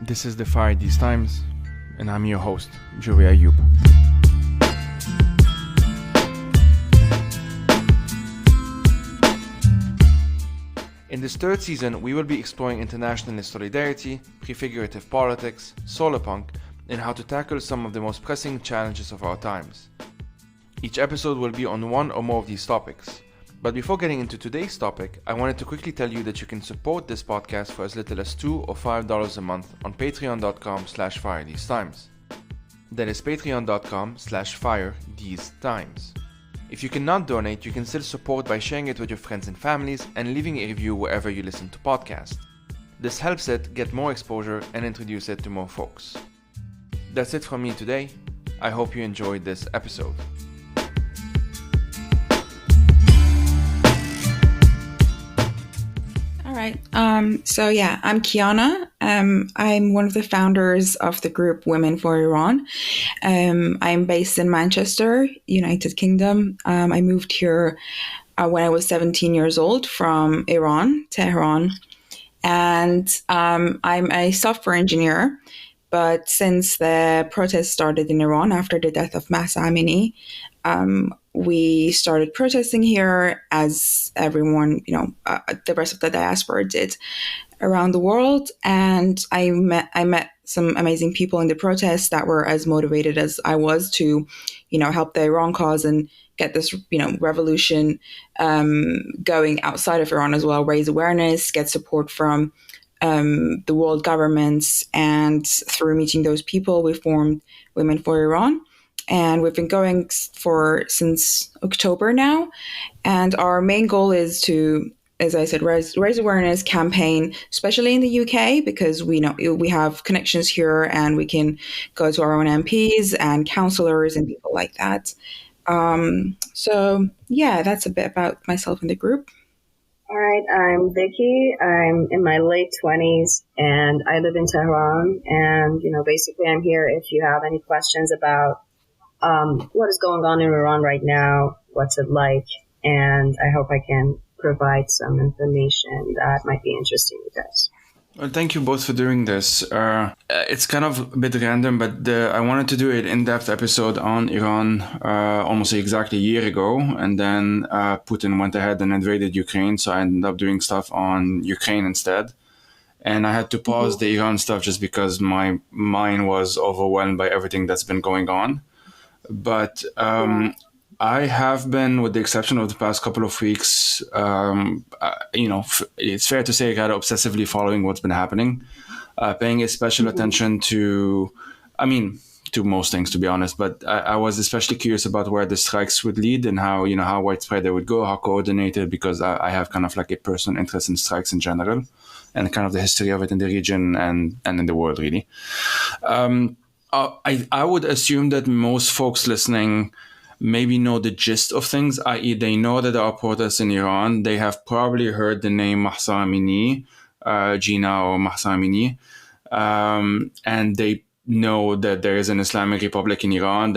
This is the Fire These Times, and I'm your host, Joey Ayoub. In this third season, we will be exploring internationalist solidarity, prefigurative politics, solarpunk, and how to tackle some of the most pressing challenges of our times. Each episode will be on one or more of these topics. But before getting into today's topic, I wanted to quickly tell you that you can support this podcast for as little as $2 or $5 a month on patreon.com/firethesetimes. That is patreon.com/firethesetimes. If you cannot donate, you can still support by sharing it with your friends and families and leaving a review wherever you listen to podcasts. This helps it get more exposure and introduce it to more folks. That's it from me today. I hope you enjoyed this episode. I'm Kiana. I'm one of the founders of the group Women for Iran. I'm based in Manchester, United Kingdom. I moved here when I was 17 years old from Iran, Tehran. And I'm a software engineer. But since the protests started in Iran after the death of Mahsa Amini, we started protesting here as everyone, the rest of the diaspora did around the world. And I met some amazing people in the protests that were as motivated as I was to, help the Iran cause and get this, revolution going outside of Iran as well, raise awareness, get support from the world governments. And through meeting those people, we formed Women for Iran. And we've been going since October now. And our main goal is to, as I said, raise awareness, campaign, especially in the UK, because we know we have connections here and we can go to our own MPs and councillors and people like that. That's a bit about myself and the group. All right, I'm Vicky. I'm in my late 20s and I live in Tehran. And, basically I'm here if you have any questions about what is going on in Iran right now, what's it like, and I hope I can provide some information that might be interesting to you guys. Well, thank you both for doing this. It's kind of a bit random, but I wanted to do an in-depth episode on Iran almost exactly a year ago, and then Putin went ahead and invaded Ukraine, so I ended up doing stuff on Ukraine instead. And I had to pause the Iran stuff just because my mind was overwhelmed by everything that's been going on. But I have been, with the exception of the past couple of weeks, it's fair to say kind of obsessively following what's been happening, paying a special attention to most things, to be honest. But I was especially curious about where the strikes would lead and how widespread they would go, how coordinated, because I have kind of like a personal interest in strikes in general and kind of the history of it in the region and in the world, really. I would assume that most folks listening maybe know the gist of things, i.e. they know that there are protests in Iran. They have probably heard the name Mahsa Amini, Jina or Mahsa Amini, and they know that there is an Islamic Republic in Iran.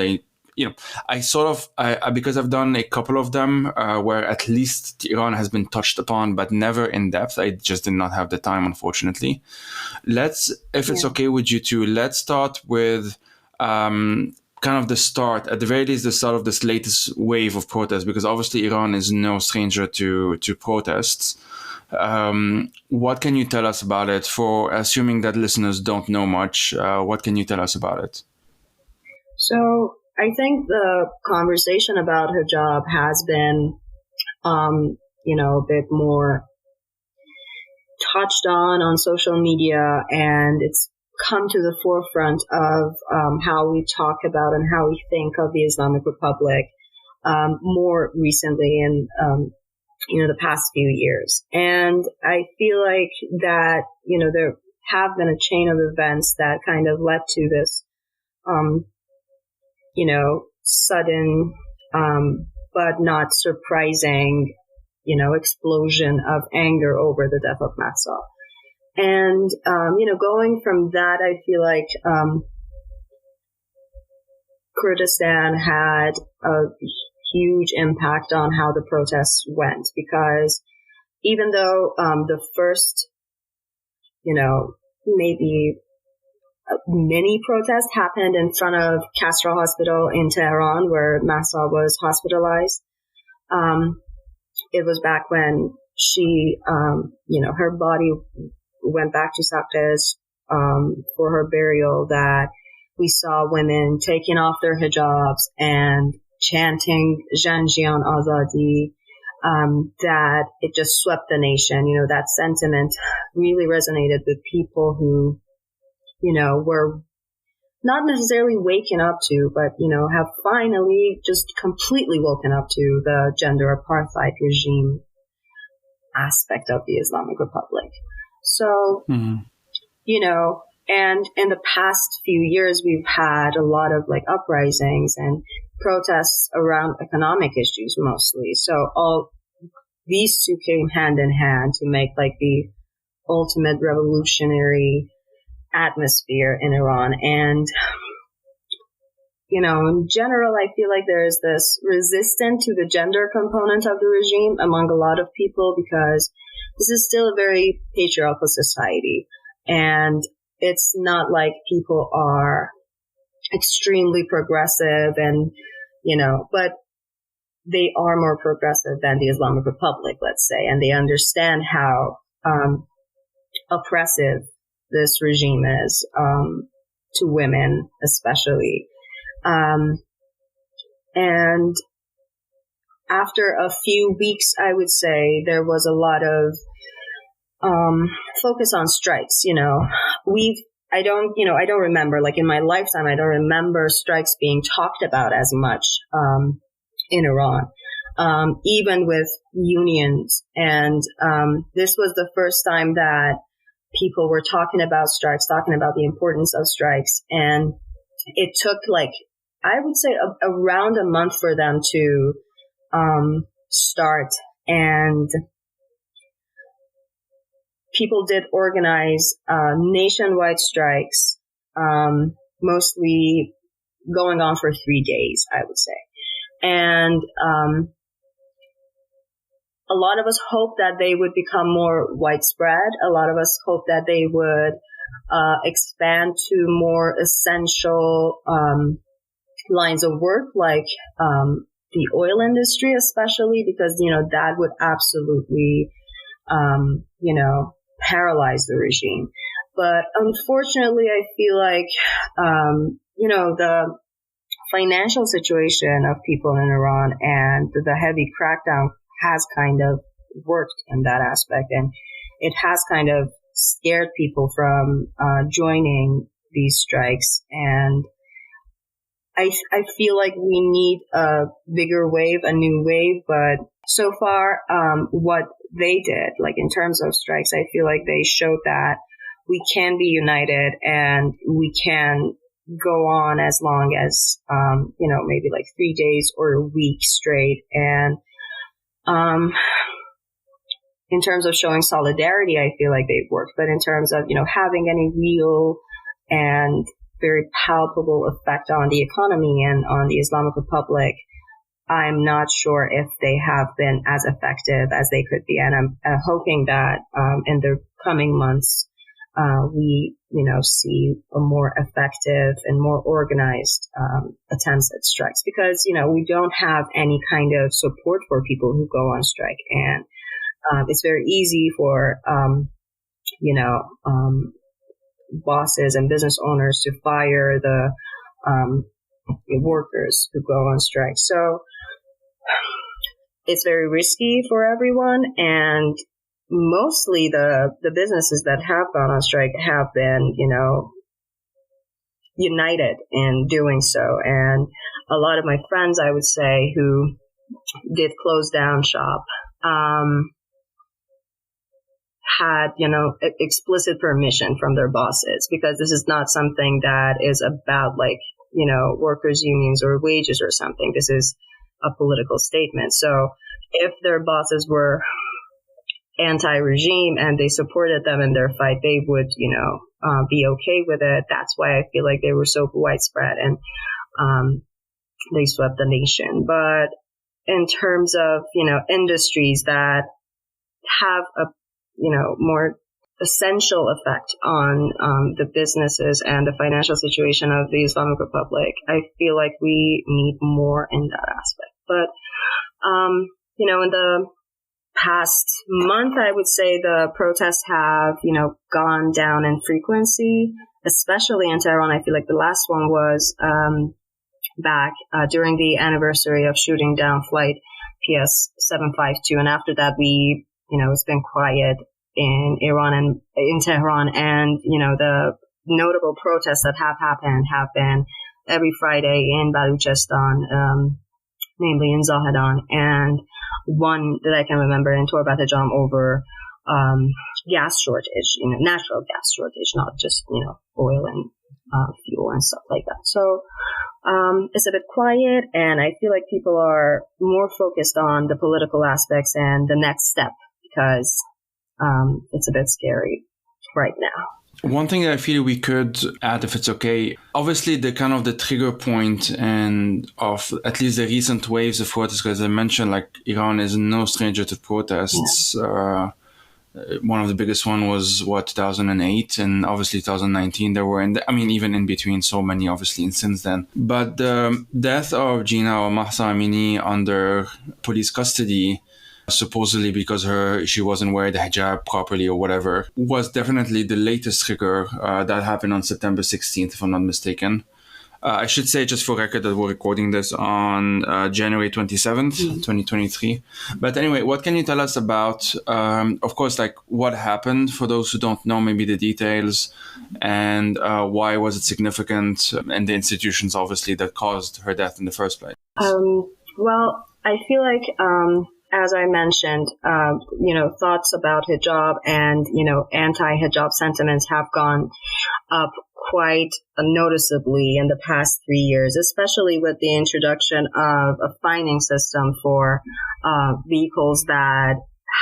Because I've done a couple of them where at least Iran has been touched upon, but never in depth. I just did not have the time, unfortunately. It's okay with you two, let's start with kind of the start, at the very least, the start of this latest wave of protests, because obviously Iran is no stranger to protests. What can you tell us about it? For assuming that listeners don't know much, what can you tell us about it? So I think the conversation about hijab has been, a bit more touched on social media, and it's come to the forefront of how we talk about and how we think of the Islamic Republic more recently in, the past few years. And I feel like that, there have been a chain of events that kind of led to this, sudden, but not surprising, explosion of anger over the death of Mahsa. And, going from that, I feel like Kurdistan had a huge impact on how the protests went, because even though the first, maybe mini protest happened in front of Castro Hospital in Tehran, where Mahsa was hospitalized. It was back when she, her body went back to Saqqez for her burial, that we saw women taking off their hijabs and chanting Janjian Azadi, that it just swept the nation. That sentiment really resonated with people who, were not necessarily waking up to, but, have finally just completely woken up to the gender apartheid regime aspect of the Islamic Republic. So, and in the past few years, we've had a lot of like uprisings and protests around economic issues mostly. So all these two came hand in hand to make like the ultimate revolutionary atmosphere in Iran. And, in general, I feel like there is this resistance to the gender component of the regime among a lot of people, because this is still a very patriarchal society. And it's not like people are extremely progressive and, but they are more progressive than the Islamic Republic, let's say, and they understand how oppressive this regime is to women, especially. And after a few weeks, I would say there was a lot of focus on strikes. I don't remember, like in my lifetime, I don't remember strikes being talked about as much in Iran, even with unions. And this was the first time that people were talking about strikes, talking about the importance of strikes. And it took I would say around a month for them to start. And people did organize nationwide strikes, mostly going on for 3 days, I would say. And a lot of us hoped that they would become more widespread. A lot of us hoped that they would expand to more essential lines of work, like the oil industry, especially, because, that would absolutely, paralyze the regime. But unfortunately, I feel like, the financial situation of people in Iran and the heavy crackdown has kind of worked in that aspect. And it has kind of scared people from joining these strikes. And I feel like we need a bigger wave, a new wave. But so far, what they did, like in terms of strikes, I feel like they showed that we can be united and we can go on as long as, maybe like 3 days or a week straight. And in terms of showing solidarity, I feel like they've worked. But in terms of, having any real and very palpable effect on the economy and on the Islamic Republic, I'm not sure if they have been as effective as they could be. And I'm hoping that in the coming months, we, see a more effective and more organized attempts at strikes, because, we don't have any kind of support for people who go on strike. And it's very easy for, bosses and business owners to fire the workers who go on strike. So it's very risky for everyone. And mostly the businesses that have gone on strike have been, united in doing so. And a lot of my friends, I would say, who did close down shop, had, explicit permission from their bosses, because this is not something that is about workers' unions or wages or something. This is a political statement. So if their bosses were anti-regime and they supported them in their fight, they would, be okay with it. That's why I feel like they were so widespread and they swept the nation. But in terms of, industries that have a, more essential effect on the businesses and the financial situation of the Islamic Republic. I feel like we need more in that aspect. But, in the past month, I would say the protests have, gone down in frequency, especially in Tehran. I feel like the last one was back during the anniversary of shooting down flight PS 752. And after that, it's been quiet in Iran and in Tehran. And, the notable protests that have happened have been every Friday in Baluchistan, namely in Zahedan, and one that I can remember in Torbat Hajam over gas shortage, natural gas shortage, not just, oil and fuel and stuff like that. So it's a bit quiet, and I feel like people are more focused on the political aspects and the next step, because it's a bit scary right now. One thing that I feel we could add, if it's okay, obviously the kind of the trigger point and of at least the recent waves of protests, because I mentioned, like, Iran is no stranger to protests. Yeah. One of the biggest one was 2008, and obviously 2019 there were, even in between, so many obviously, and since then. But the death of Jina Mahsa Amini under police custody, supposedly because she wasn't wearing the hijab properly or whatever, was definitely the latest trigger. That happened on September 16th, if I'm not mistaken. I should say, just for record, that we're recording this on January 27th, 2023. But anyway, what can you tell us about, of course, like, what happened, for those who don't know maybe the details, and why was it significant, and the institutions, obviously, that caused her death in the first place? Well, I feel like, as I mentioned, thoughts about hijab and, anti-hijab sentiments have gone up quite noticeably in the past 3 years, especially with the introduction of a fining system for vehicles that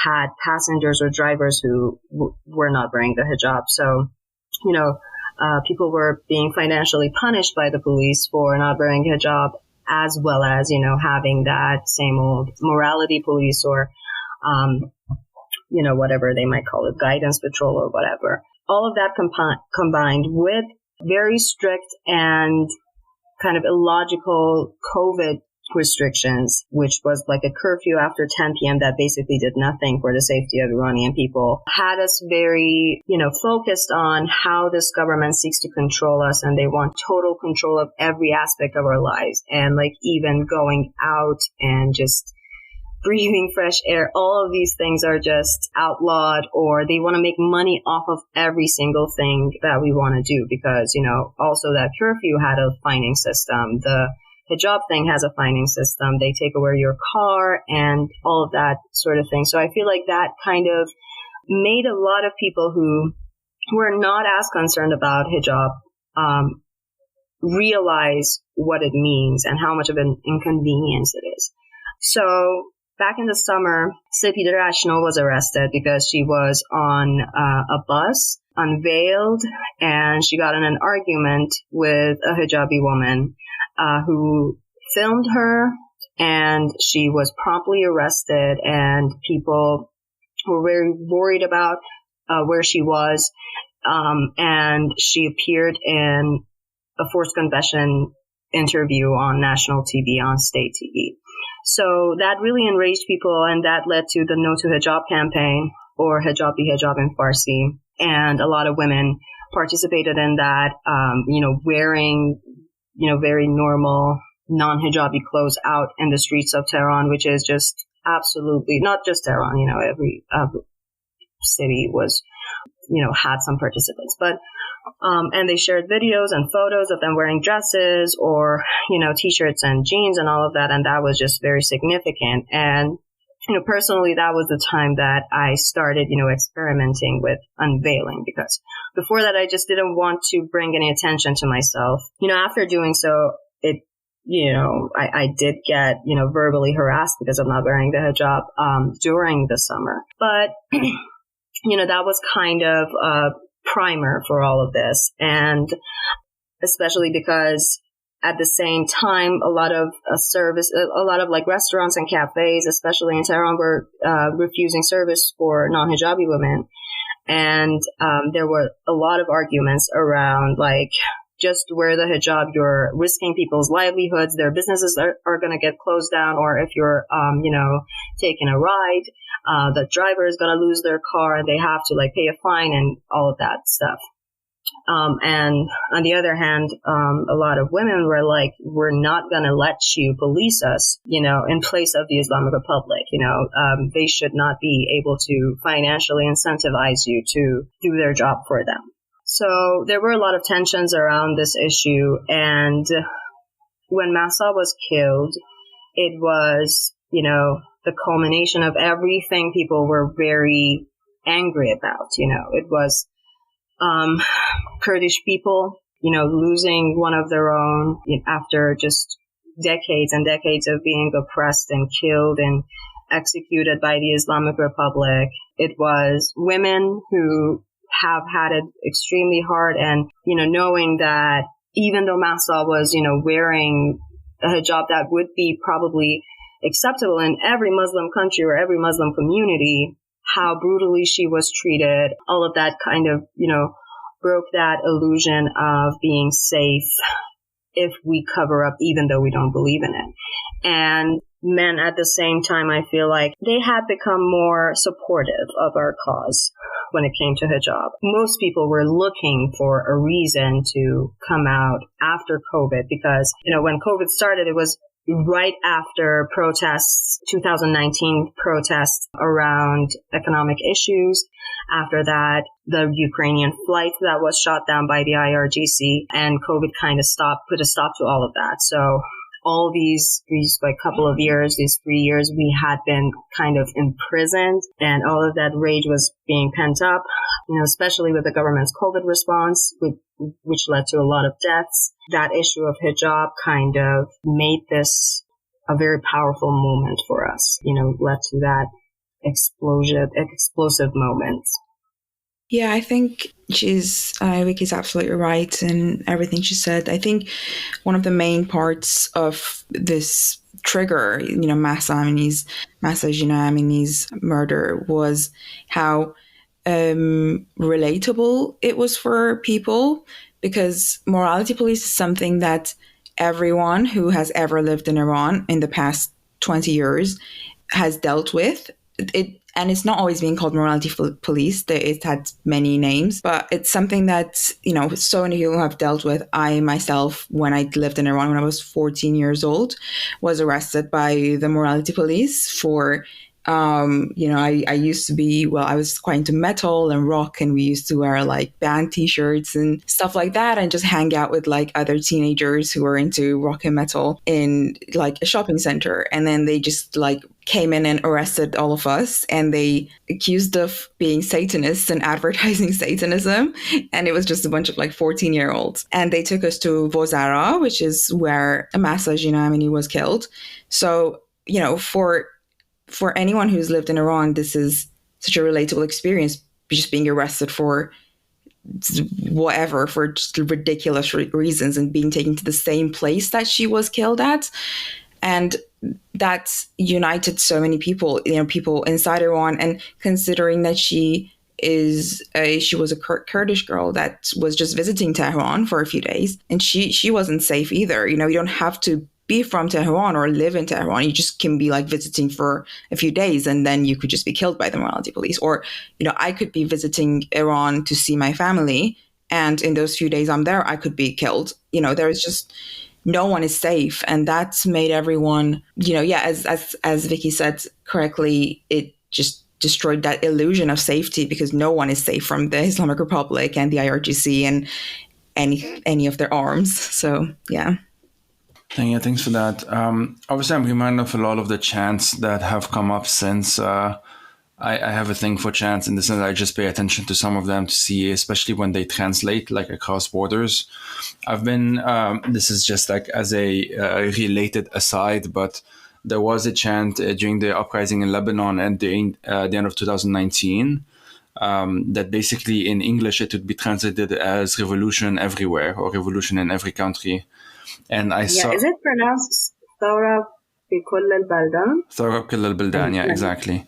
had passengers or drivers who were not wearing the hijab. So, people were being financially punished by the police for not wearing hijab, as well as, having that same old morality police or, whatever they might call it, guidance patrol or whatever. All of that combined with very strict and kind of illogical COVID restrictions, which was like a curfew after 10 p.m. that basically did nothing for the safety of Iranian people, had us very, focused on how this government seeks to control us, and they want total control of every aspect of our lives, and like even going out and just breathing fresh air. All of these things are just outlawed, or they want to make money off of every single thing that we want to do, because, also that curfew had a fining system. The hijab thing has a fining system. They take away your car and all of that sort of thing. So I feel like that kind of made a lot of people who were not as concerned about hijab realize what it means and how much of an inconvenience it is. So back in the summer, Sepid Rashno was arrested because she was on a bus, unveiled, and she got in an argument with a hijabi woman who filmed her, and she was promptly arrested, and people were very worried about where she was, and she appeared in a forced confession interview on national TV, on state TV. So that really enraged people, and that led to the No to Hijab campaign, or Hijab Be Hijab in Farsi. And a lot of women participated in that, wearing, very normal non-hijabi clothes out in the streets of Tehran, which is just absolutely, not just Tehran, every city was, had some participants. But and they shared videos and photos of them wearing dresses or, t-shirts and jeans and all of that. And that was just very significant. And, personally, that was the time that I started, experimenting with unveiling, because before that, I just didn't want to bring any attention to myself. After doing so, I did get, verbally harassed because of not wearing the hijab during the summer. But, that was kind of a primer for all of this. And especially because at the same time, a lot of like restaurants and cafes, especially in Tehran, were refusing service for non-hijabi women. And there were a lot of arguments around, like, just wear the hijab, you're risking people's livelihoods, their businesses are going to get closed down, or if you're, taking a ride, the driver is going to lose their car and they have to, like, pay a fine and all of that stuff. And on the other hand, a lot of women were like, we're not going to let you police us, in place of the Islamic Republic. They should not be able to financially incentivize you to do their job for them. So there were a lot of tensions around this issue. And when Mahsa was killed, it was, the culmination of everything people were very angry about. It was Kurdish people, losing one of their own after just decades and decades of being oppressed and killed and executed by the Islamic Republic. It was women who have had it extremely hard, and, knowing that even though Mahsa was, wearing a hijab that would be probably acceptable in every Muslim country or every Muslim community, how brutally she was treated, all of that kind of, broke that illusion of being safe if we cover up, even though we don't believe in it. And men at the same time, I feel like they had become more supportive of our cause when it came to hijab. Most people were looking for a reason to come out after COVID because, when COVID started, it was right after protests, 2019 protests around economic issues. After that, the Ukrainian flight that was shot down by the IRGC, and COVID kind of put a stop to all of that. So all these like couple of years, these 3 years, we had been kind of imprisoned, and all of that rage was being pent up, especially with the government's COVID response, which led to a lot of deaths. That issue of hijab kind of made this a very powerful moment for us, led to that explosive moment. Yeah, I think Vicky's absolutely right in everything she said. I think one of the main parts of this trigger, Mahsa Jina Amini's murder, was how relatable it was for people, because morality police is something that everyone who has ever lived in Iran in the past 20 years has dealt with. And it's not always being called morality police. It had many names, but it's something that, so many people have dealt with. I myself, when I lived in Iran when I was 14 years old, was arrested by the morality police for, I used to be, I was quite into metal and rock, and we used to wear like band t-shirts and stuff like that, and just hang out with like other teenagers who were into rock and metal in like a shopping center. And then they just like came in and arrested all of us, and they accused of being Satanists and advertising Satanism. And it was just a bunch of like 14-year-olds. And they took us to Vozara, which is where Mahsa Jina Amini was killed. So, for anyone who's lived in Iran, this is such a relatable experience, just being arrested for whatever, for just ridiculous reasons, and being taken to the same place that she was killed at. And that united so many people, people inside Iran. And considering that she was a Kurdish girl that was just visiting Tehran for a few days, and she wasn't safe either. You don't have to be from Tehran or live in Tehran. You just can be like visiting for a few days, and then you could just be killed by the morality police. Or, I could be visiting Iran to see my family, and in those few days I'm there, I could be killed. There is just, no one is safe. And that's made everyone, as Vicky said correctly, it just destroyed that illusion of safety, because no one is safe from the Islamic Republic and the IRGC and any of their arms. So, yeah. Yeah, thanks for that. Obviously, I'm reminded of a lot of the chants that have come up since. I have a thing for chants in the sense I just pay attention to some of them to see, especially when they translate like across borders. I've been, this is just like as a related aside, but there was a chant during the uprising in Lebanon at the end of 2019 that basically in English it would be translated as revolution everywhere or revolution in every country. And I saw. Is it pronounced Thora? بكل البلدان. ثورة بكل البلدان, yeah, exactly.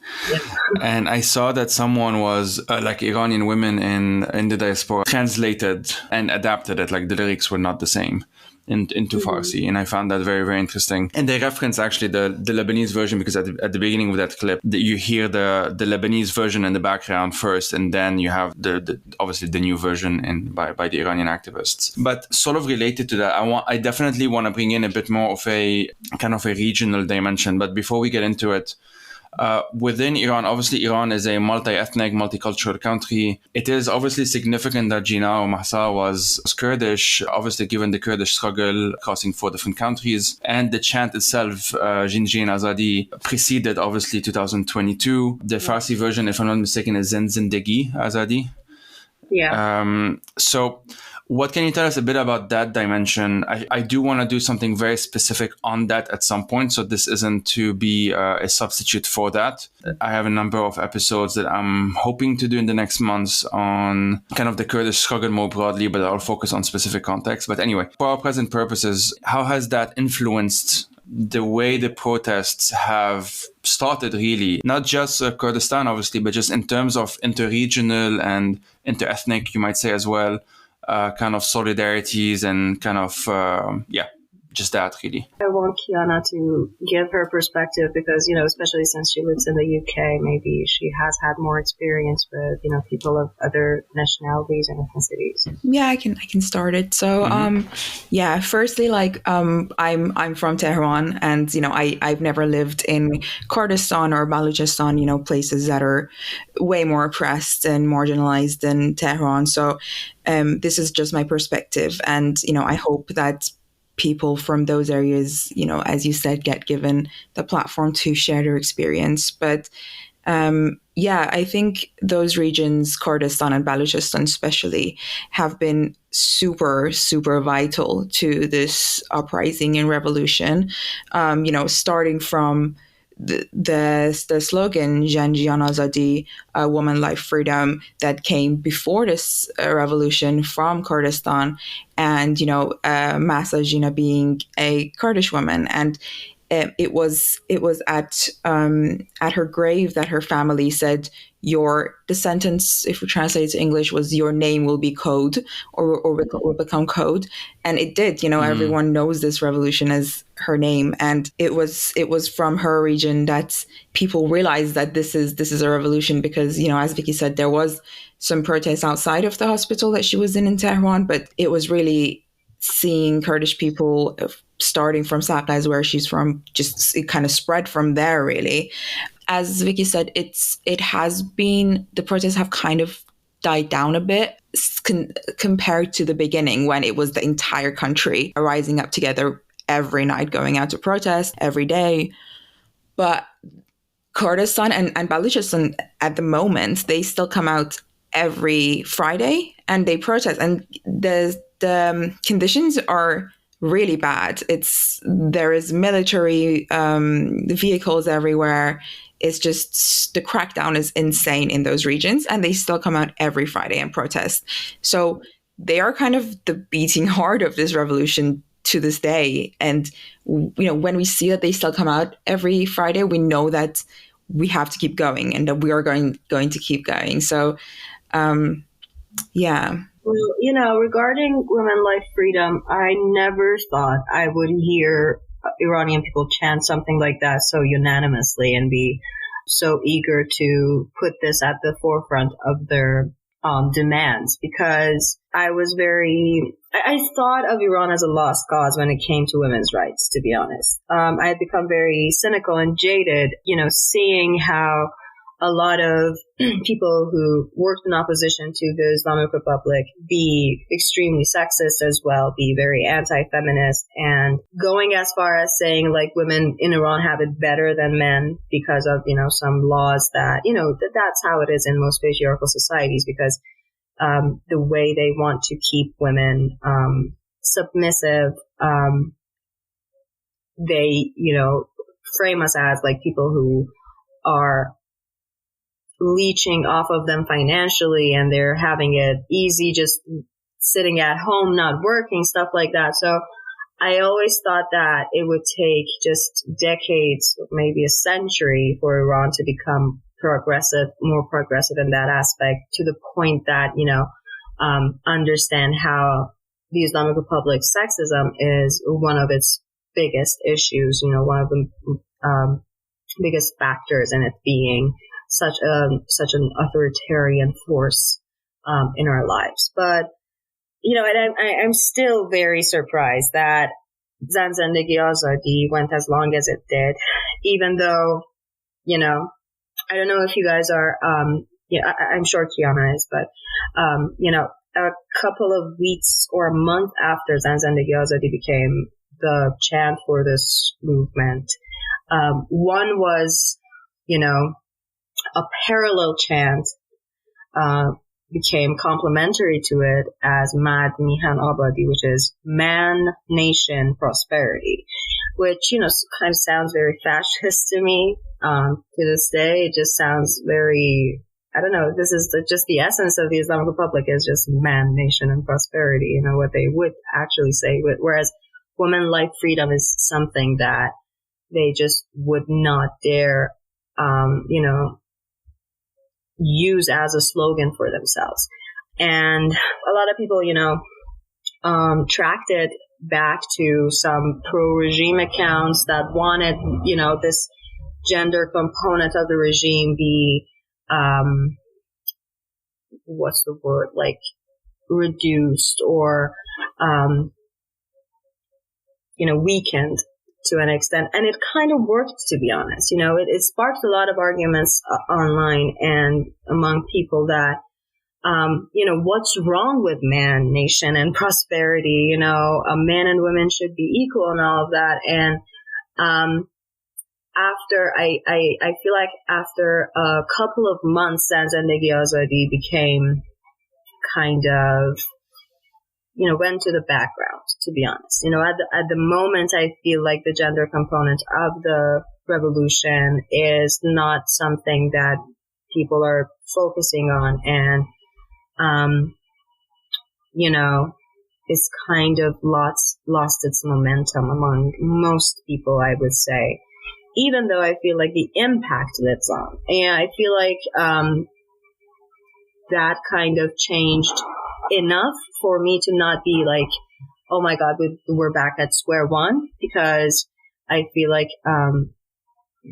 And I saw that someone was, like Iranian women in the diaspora, translated and adapted it, like the lyrics were not the same into Farsi. And I found that very, very interesting. And they reference actually the Lebanese version, because at the beginning of that clip, you hear the Lebanese version in the background first, and then you have the obviously the new version by the Iranian activists. But sort of related to that, I definitely want to bring in a bit more of a kind of a regional dimension. But before we get into it, within Iran, obviously Iran is a multi-ethnic, multicultural country. It is obviously significant that Jina Mahsa was Kurdish, obviously given the Kurdish struggle crossing 4 different countries. And the chant itself, Jin Jin Azadi, preceded obviously 2022. The Farsi version, if I'm not mistaken, is Zin Zindagi Azadi. Yeah. So what can you tell us a bit about that dimension? I do want to do something very specific on that at some point, so this isn't to be a substitute for that. I have a number of episodes that I'm hoping to do in the next months on kind of the Kurdish struggle more broadly, but I'll focus on specific contexts. But anyway, for our present purposes, how has that influenced the way the protests have started, really? Not just Kurdistan, obviously, but just in terms of interregional and interethnic, you might say as well, kind of solidarities and kind of, just that, really. I want Kiana to give her perspective because, especially since she lives in the UK, maybe she has had more experience with, people of other nationalities and ethnicities. Yeah, I can start it. So, firstly, I'm from Tehran, and, I've never lived in Kurdistan or Balochistan, places that are way more oppressed and marginalized than Tehran. So, this is just my perspective. And, I hope that people from those areas, as you said, get given the platform to share their experience. But I think those regions, Kurdistan and Balochistan especially, have been super, super vital to this uprising and revolution. Starting from the slogan "Jan Jian Azadi," woman, life, freedom, that came before this revolution from Kurdistan, and Mahsa Jina being a Kurdish woman, and it was at her grave that her family said, the sentence, if we translate it to English, was "your name will be code," or will become code. And it did. Everyone knows this revolution as her name, and it was from her region that people realized that this is a revolution, because as Vicky said, there was some protests outside of the hospital that she was in Tehran, but it was really seeing Kurdish people starting from Saqqez, where she's from, just it kind of spread from there, really. As Vicky said, the protests have kind of died down a bit compared to the beginning, when it was the entire country rising up together every night, going out to protest every day. But Kurdistan and Balochistan at the moment, they still come out every Friday and they protest, and the conditions are really bad. There is military vehicles everywhere. It's just, the crackdown is insane in those regions, and they still come out every Friday and protest. So they are kind of the beating heart of this revolution to this day. And, when we see that they still come out every Friday, we know that we have to keep going, and that we are going to keep going. So, Well, regarding women, life, freedom, I never thought I would hear Iranian people chant something like that so unanimously and be so eager to put this at the forefront of their demands, because I thought of Iran as a lost cause when it came to women's rights, to be honest. I had become very cynical and jaded, seeing how a lot of people who worked in opposition to the Islamic Republic be extremely sexist as well, be very anti-feminist, and going as far as saying like women in Iran have it better than men because of, some laws that, that's how it is in most patriarchal societies, because the way they want to keep women submissive, they, frame us as like people who are leeching off of them financially, and they're having it easy just sitting at home, not working, stuff like that. So I always thought that it would take just decades, maybe a century, for Iran to become more progressive in that aspect, to the point that, understand how the Islamic Republic's sexism is one of its biggest issues, one of the biggest factors in it being such an authoritarian force in our lives. But and I'm still very surprised that Zan Zendegi Azadi went as long as it did, even though, I don't know if you guys are, I'm sure Kiana is, but, a couple of weeks or a month after Zan Zendegi Azadi became the chant for this movement, one was, a parallel chant, became complementary to it as Mad Mihan Abadi, which is man, nation, prosperity, which, kind of sounds very fascist to me. To this day, it just sounds very, I don't know, this is just the essence of the Islamic Republic is just man, nation, and prosperity, what they would actually say. Whereas women, life, freedom is something that they just would not dare, use as a slogan for themselves. And a lot of people, tracked it back to some pro-regime accounts that wanted, this gender component of the regime be, what's the word, like reduced or, weakened to an extent. And it kind of worked, to be honest. It sparked a lot of arguments online and among people that, what's wrong with man, nation, and prosperity? Men and women should be equal and all of that. And, after I feel like after a couple of months, Zan Zendegi Azadi became kind of, went to the background, to be honest. At the moment, I feel like the gender component of the revolution is not something that people are focusing on. And, it's kind of lost its momentum among most people, I would say. Even though I feel like the impact that it's on. And I feel like that kind of changed enough for me to not be like, oh my God, we're back at square one, because I feel like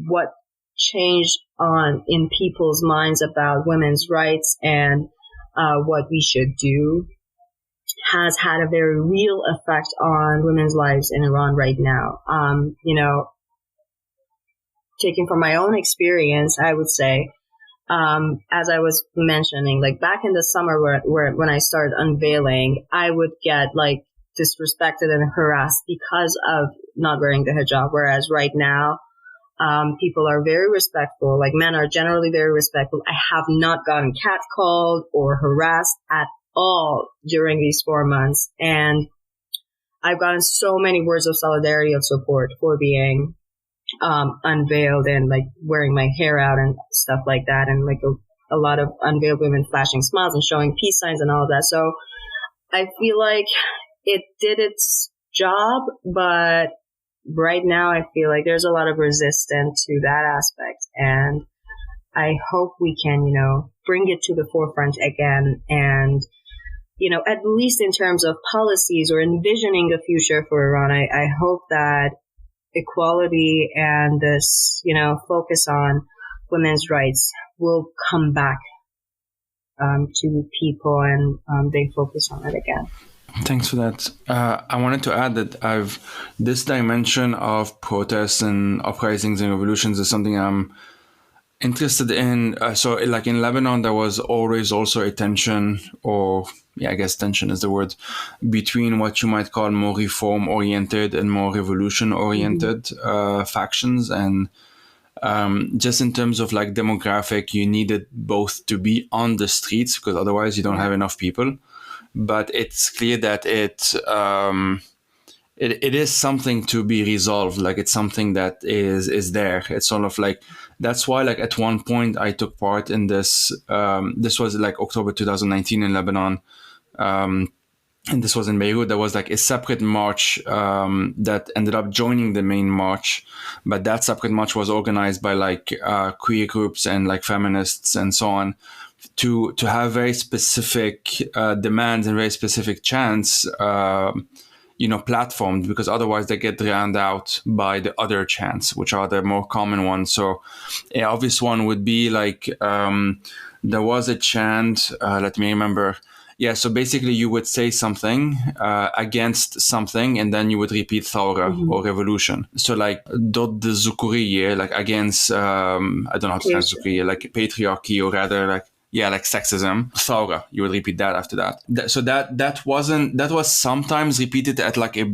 what changed in people's minds about women's rights and what we should do has had a very real effect on women's lives in Iran right now. Taking from my own experience, I would say, as I was mentioning, like back in the summer when I started unveiling, I would get like disrespected and harassed because of not wearing the hijab. Whereas right now, people are very respectful. Like men are generally very respectful. I have not gotten catcalled or harassed at all during these 4 months. And I've gotten so many words of solidarity of support for being unveiled and like wearing my hair out and stuff like that, and like a lot of unveiled women flashing smiles and showing peace signs and all of that. So I feel like it did its job, but right now I feel like there's a lot of resistance to that aspect, and I hope we can, bring it to the forefront again, and at least in terms of policies or envisioning a future for Iran, I hope that equality and this, focus on women's rights will come back to people, and they focus on it again. Thanks for that. I wanted to add that this dimension of protests and uprisings and revolutions is something I'm interested in. So like in Lebanon, there was always also a tension, or I guess tension is the word, between what you might call more reform-oriented and more revolution-oriented factions. And just in terms of like demographic, you needed both to be on the streets, because otherwise you don't have enough people. But it's clear that it is something to be resolved. Like it's something that is there. It's sort of like, that's why like at one point I took part in this, this was like October 2019 in Lebanon. and this was in Beirut, there was like a separate march that ended up joining the main march. But that separate march was organized by like queer groups and like feminists and so on to have very specific demands and very specific chants, platformed, because otherwise they get drowned out by the other chants, which are the more common ones. So an obvious one would be like there was a chant, let me remember. Yeah, so basically you would say something against something, and then you would repeat thawra or revolution. So like dod zukuriye, like against, I don't know how to say zukuriye, like patriarchy, or rather like, yeah, like sexism. Thawra, you would repeat that after that. So that was sometimes repeated at like a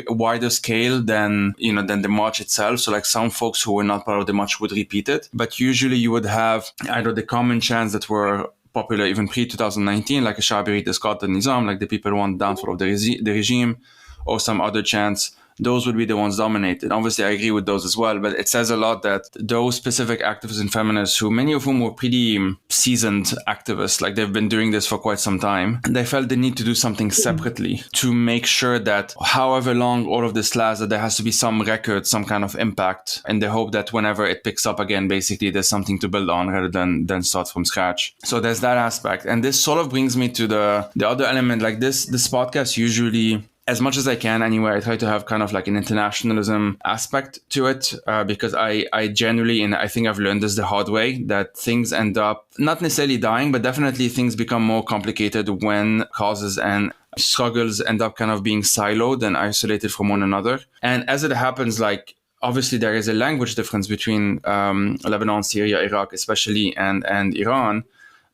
wider scale than the march itself. So like some folks who were not part of the march would repeat it. But usually you would have either the common chants that were popular even pre-2019, like a Shabirit Isqat al-Nizam, like the people want downfall of the regime, or some other chants. Those would be the ones dominated. Obviously, I agree with those as well, but it says a lot that those specific activists and feminists, who many of whom were pretty seasoned activists, like they've been doing this for quite some time, they felt the need to do something separately to make sure that however long all of this lasts, that there has to be some record, some kind of impact, and they hope that whenever it picks up again, basically there's something to build on rather than start from scratch. So there's that aspect. And this sort of brings me to the other element. Like this podcast usually, as much as I can anyway, I try to have kind of like an internationalism aspect to it, because I generally, and I think I've learned this the hard way, that things end up not necessarily dying, but definitely things become more complicated when causes and struggles end up kind of being siloed and isolated from one another. And as it happens, like, obviously there is a language difference between Lebanon, Syria, Iraq, especially, and Iran.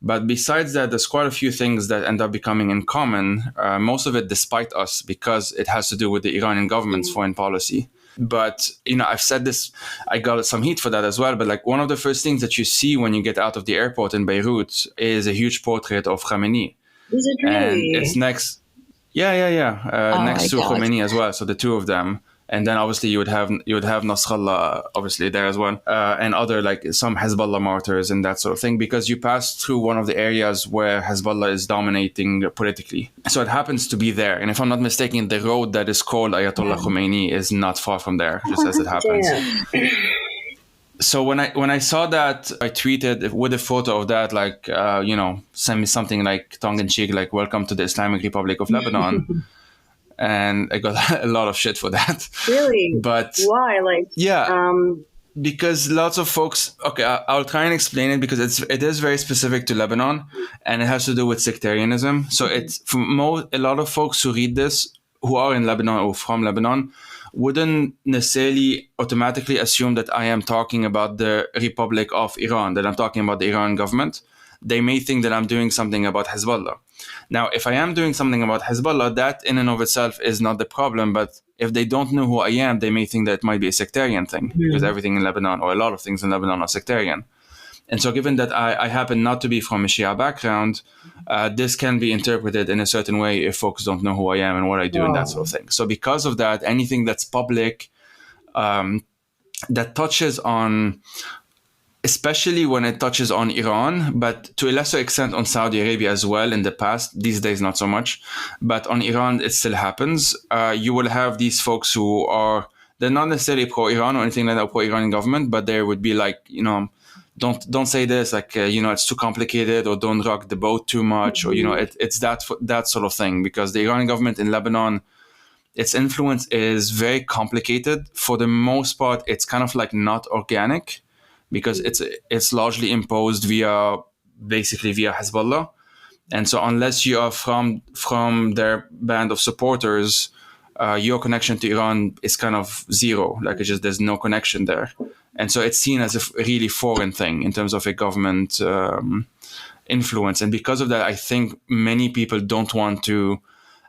But besides that, there's quite a few things that end up becoming in common, most of it despite us, because it has to do with the Iranian government's foreign policy. But, I've said this, I got some heat for that as well. But like one of the first things that you see when you get out of the airport in Beirut is a huge portrait of Khamenei. Is it really? And it's next. Next to Khomeini as well. So the two of them. And then obviously you would have Nasrallah obviously there as well, and other like some Hezbollah martyrs and that sort of thing, because you pass through one of the areas where Hezbollah is dominating politically. So it happens to be there. And if I'm not mistaken, the road that is called Ayatollah Khomeini is not far from there, just as it happens. Yeah. So when I saw that, I tweeted with a photo of that, like, send me something like tongue in cheek, like welcome to the Islamic Republic of Lebanon. And I got a lot of shit for that. Really? But why? Like, yeah, because lots of folks. Okay, I'll try and explain it, because it is very specific to Lebanon, and it has to do with sectarianism. So it's for a lot of folks who read this, who are in Lebanon or from Lebanon, wouldn't necessarily automatically assume that I am talking about the Republic of Iran, that I'm talking about the Iran government. They may think that I'm doing something about Hezbollah. Now, if I am doing something about Hezbollah, that in and of itself is not the problem. But if they don't know who I am, they may think that it might be a sectarian thing, because everything in Lebanon, or a lot of things in Lebanon, are sectarian. And so given that I happen not to be from a Shia background, this can be interpreted in a certain way if folks don't know who I am and what I do and that sort of thing. So because of that, anything that's public, that touches on, especially when it touches on Iran, but to a lesser extent on Saudi Arabia as well in the past, these days not so much, but on Iran it still happens. You will have these folks who they're not necessarily pro-Iran or anything like that, pro-Iranian government, but they would be like, don't say this, like, it's too complicated, or don't rock the boat too much, or, it's that sort of thing, because the Iranian government in Lebanon, its influence is very complicated. For the most part, it's kind of like not organic, because it's largely imposed via Hezbollah. And so unless you are from their band of supporters, your connection to Iran is kind of zero. Like, it's just, there's no connection there. And so it's seen as a really foreign thing in terms of a government influence. And because of that, I think many people don't want to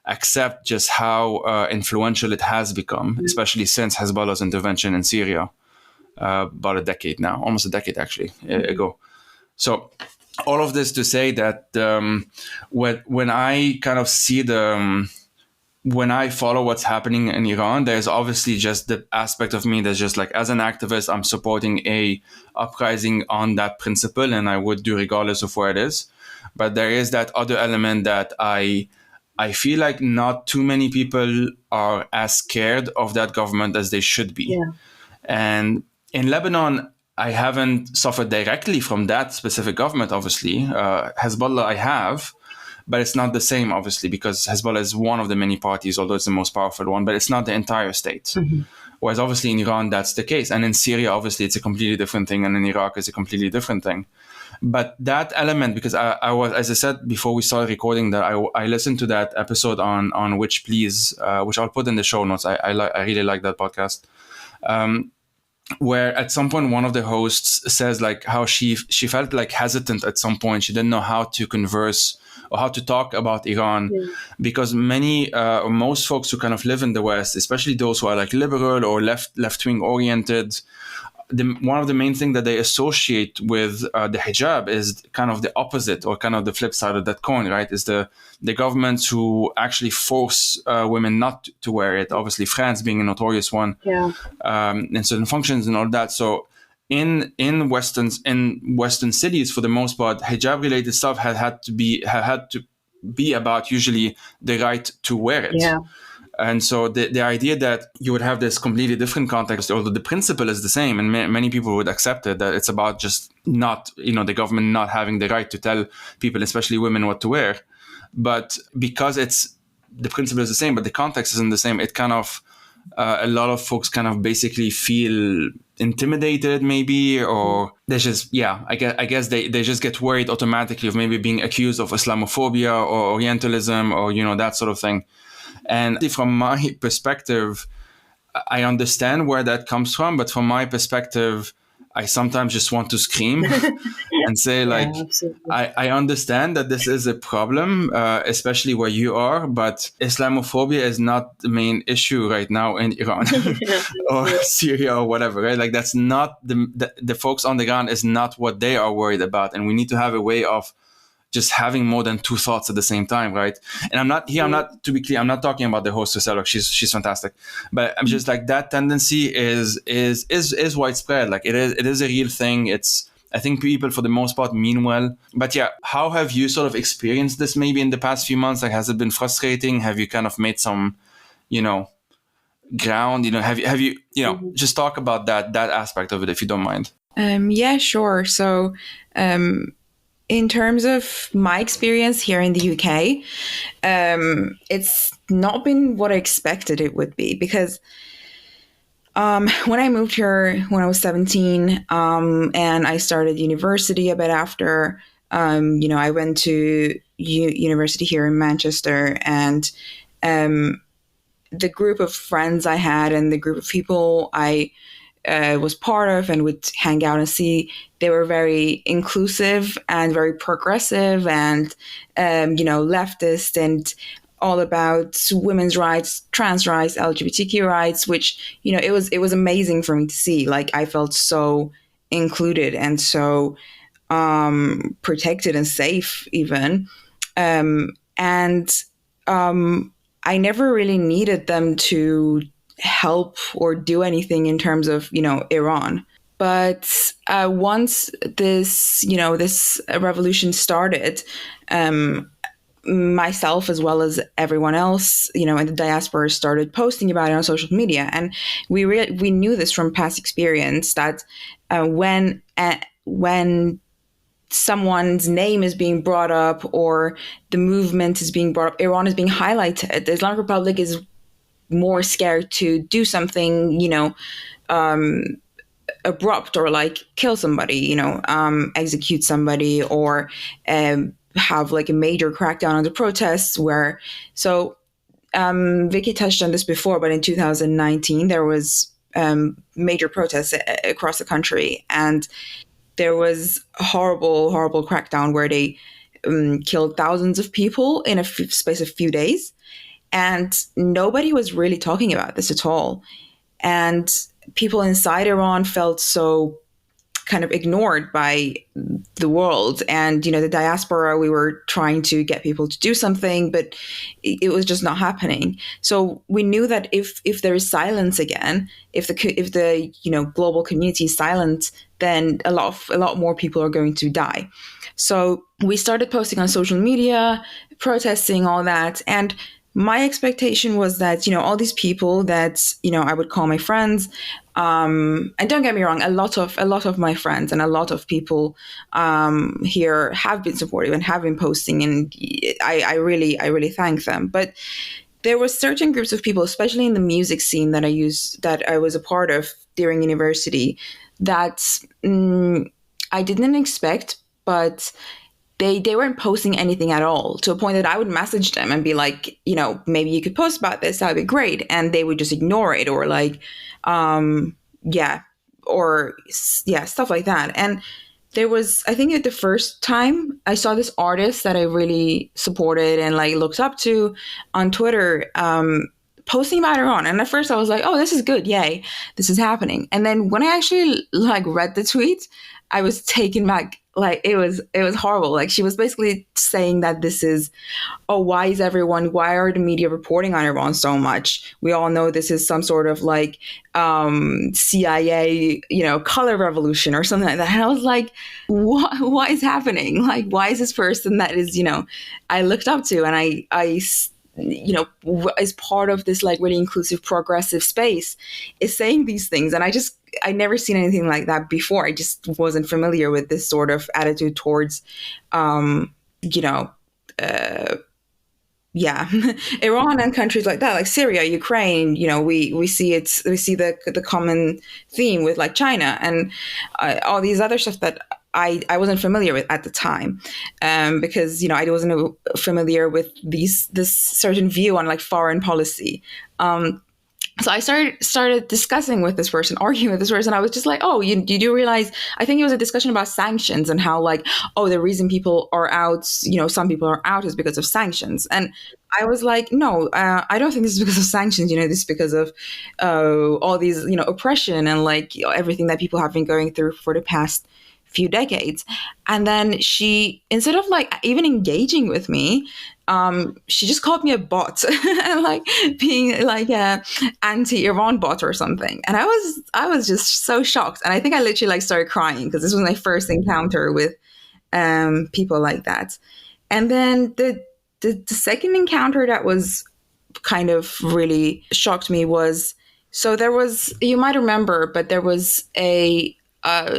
accept just how influential it has become, especially since Hezbollah's intervention in Syria. About a decade now, almost a decade actually ago. So all of this to say that when I kind of see when I follow what's happening in Iran, there's obviously just the aspect of me that's just like, as an activist, I'm supporting a uprising on that principle, and I would do regardless of where it is. But there is that other element that I I feel like not too many people are as scared of that government as they should be. Yeah. And in Lebanon, I haven't suffered directly from that specific government, obviously. Hezbollah, I have, but it's not the same, obviously, because Hezbollah is one of the many parties, although it's the most powerful one, but it's not the entire state. Mm-hmm. Whereas obviously in Iran, that's the case. And in Syria, obviously, it's a completely different thing. And in Iraq, it's a completely different thing. But that element, because I was, as I said before we started recording, that I listened to that episode on Which Please, which I'll put in the show notes. I really like that podcast. Where at some point one of the hosts says like how she felt like hesitant at some point. She didn't know how to converse or how to talk about Iran, because most folks who kind of live in the West, especially those who are like liberal or left-wing oriented, one of the main things that they associate with the hijab is kind of the opposite, or kind of the flip side of that coin, right? Is the governments who actually force women not to wear it. Obviously, France being a notorious one, and certain functions and all that. So in Western cities, for the most part, hijab related stuff had to be about usually the right to wear it. Yeah. And so the idea that you would have this completely different context, although the principle is the same, and many people would accept it, that it's about just not, the government not having the right to tell people, especially women, what to wear. But because the principle is the same, but the context isn't the same, it kind of, a lot of folks kind of basically feel intimidated maybe, or they just, I guess they just get worried automatically of maybe being accused of Islamophobia or Orientalism or, that sort of thing. And from my perspective, I understand where that comes from, but from my perspective, I sometimes just want to scream and say, like, I understand that this is a problem, especially where you are, but Islamophobia is not the main issue right now in Iran or Syria or whatever, right? Like, that's not the folks on the ground is not what they are worried about. And we need to have a way of just having more than two thoughts at the same time, right? And I'm not, to be clear, I'm not talking about the host herself. She's fantastic, but I'm just like, that tendency is widespread. Like, it is a real thing. I think people for the most part mean well, but how have you sort of experienced this maybe in the past few months? Like, has it been frustrating? Have you kind of made some, ground, have you, just talk about that aspect of it, if you don't mind. Yeah, sure. So, in terms of my experience here in the UK, it's not been what I expected it would be, because when I moved here when I was 17, and I started university a bit after, I went to university here in Manchester, and the group of friends I had and the group of people I was part of and would hang out and see, they were very inclusive and very progressive and, leftist and all about women's rights, trans rights, LGBTQ rights, which, it was amazing for me to see. Like, I felt so included and so protected and safe even. I never really needed them to help or do anything in terms of, Iran. But once this revolution started, myself as well as everyone else, in the diaspora started posting about it on social media. And we knew this from past experience that when someone's name is being brought up or the movement is being brought up, Iran is being highlighted. The Islamic Republic is more scared to do something, abrupt, or like kill somebody, execute somebody, or have like a major crackdown on the protests. Vicky touched on this before, but in 2019 there was major protests across the country, and there was a horrible crackdown where they killed thousands of people in a space of a few days. And nobody was really talking about this at all. And people inside Iran felt so kind of ignored by the world. And, the diaspora, we were trying to get people to do something, but it was just not happening. So we knew that if there is silence again, if the global community is silent, then a lot more people are going to die. So we started posting on social media, protesting, all that. And my expectation was that, all these people that, I would call my friends, and don't get me wrong, a lot of my friends and a lot of people here have been supportive and have been posting, and I really thank them. But there were certain groups of people, especially in the music scene that I was a part of during university, that I didn't expect, but they weren't posting anything at all, to a point that I would message them and be like, maybe you could post about this, that would be great. And they would just ignore it, or stuff like that. And there was, I think, at the first time I saw this artist that I really supported and looked up to on Twitter, posting about Iran. And at first I was like, oh, this is good. Yay, this is happening. And then when I actually read the tweet, I was taken back. It was horrible. She was basically saying that this is, why are the media reporting on Iran so much? We all know this is some sort of CIA, color revolution or something like that. And I was like, what is happening? Why is this person that is, I looked up to, and I as part of this really inclusive, progressive space, is saying these things. And I never seen anything like that before. I just wasn't familiar with this sort of attitude towards, Iran and countries like that, like Syria, Ukraine. We see the common theme with China and all these other stuff that I wasn't familiar with at the time, because I wasn't familiar with this certain view on foreign policy. So I started discussing with this person, arguing with this person. I was just like, oh, you do realize, I think it was a discussion about sanctions and how the reason people are out, some people are out is because of sanctions. And I was like, no, I don't think this is because of sanctions. This is because of all these, oppression and everything that people have been going through for the past few decades. And then she, instead of even engaging with me, she just called me a bot and being a anti-Iran bot or something. And I was just so shocked. And I think I literally started crying, because this was my first encounter with people like that. And then the second encounter that was kind of really shocked me was, so there was, you might remember, but there was a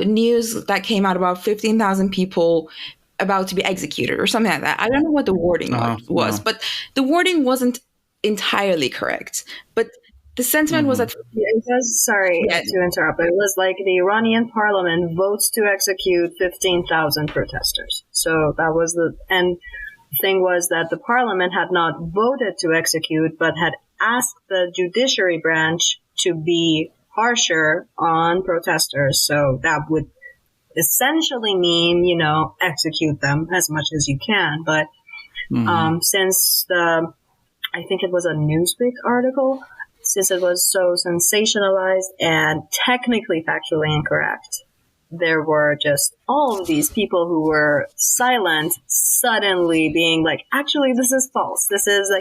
news that came out about 15,000 people about to be executed or something like that. I don't know what the wording was, but the wording wasn't entirely correct. But the sentiment was that... It was, sorry to interrupt, but it was the Iranian parliament votes to execute 15,000 protesters. So that was and the thing was that the parliament had not voted to execute, but had asked the judiciary branch to be harsher on protesters. So that would essentially mean, execute them as much as you can. But since I think it was a Newsweek article, since it was so sensationalized and technically factually incorrect, there were just all of these people who were silent suddenly being actually, this is false. This is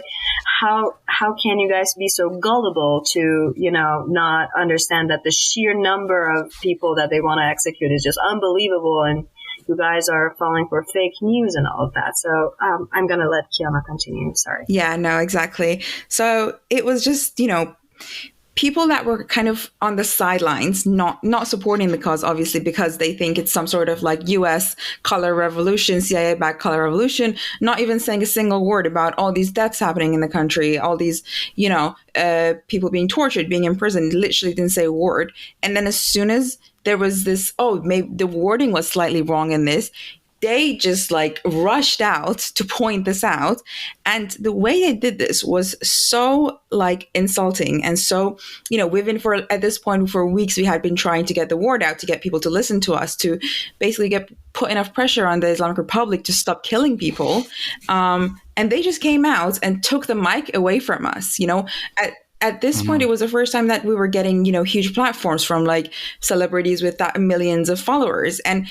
how can you guys be so gullible to, not understand that the sheer number of people that they want to execute is just unbelievable, and you guys are falling for fake news and all of that. So I'm going to let Kiana continue. Sorry. Yeah, no, exactly. So it was just, people that were kind of on the sidelines, not supporting the cause, obviously, because they think it's some sort of US color revolution, CIA-backed color revolution, not even saying a single word about all these deaths happening in the country, all these, people being tortured, being imprisoned, literally didn't say a word. And then as soon as there was this, maybe the wording was slightly wrong in this, they just rushed out to point this out. And the way they did this was so insulting. And so, we've been at this point for weeks, we had been trying to get the word out, to get people to listen to us, to basically put enough pressure on the Islamic Republic to stop killing people. And they just came out and took the mic away from us. at this point, it was the first time that we were getting, huge platforms from like celebrities with that millions of followers. And,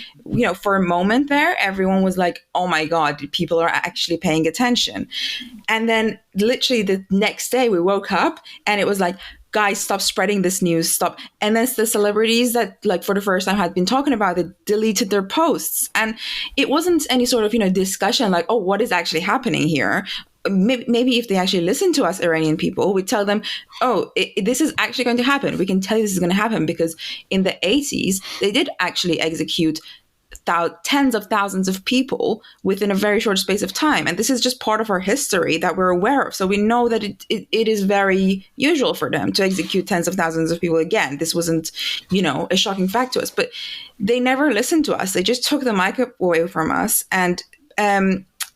for a moment there, everyone was like, oh my God, people are actually paying attention. And then literally the next day we woke up and it was like, guys, stop spreading this news, stop. And then the celebrities that like for the first time had been talking about it deleted their posts. And it wasn't any sort of, discussion like, oh, what is actually happening here? Maybe if they actually listen to us Iranian people, we tell them, oh, this is actually going to happen. We can tell you this is going to happen because in the 80s, they did actually execute tens of thousands of people within a very short space of time. And this is just part of our history that we're aware of. So we know that it is very usual for them to execute tens of thousands of people again. This wasn't, a shocking fact to us, but they never listened to us. They just took the mic away from us. And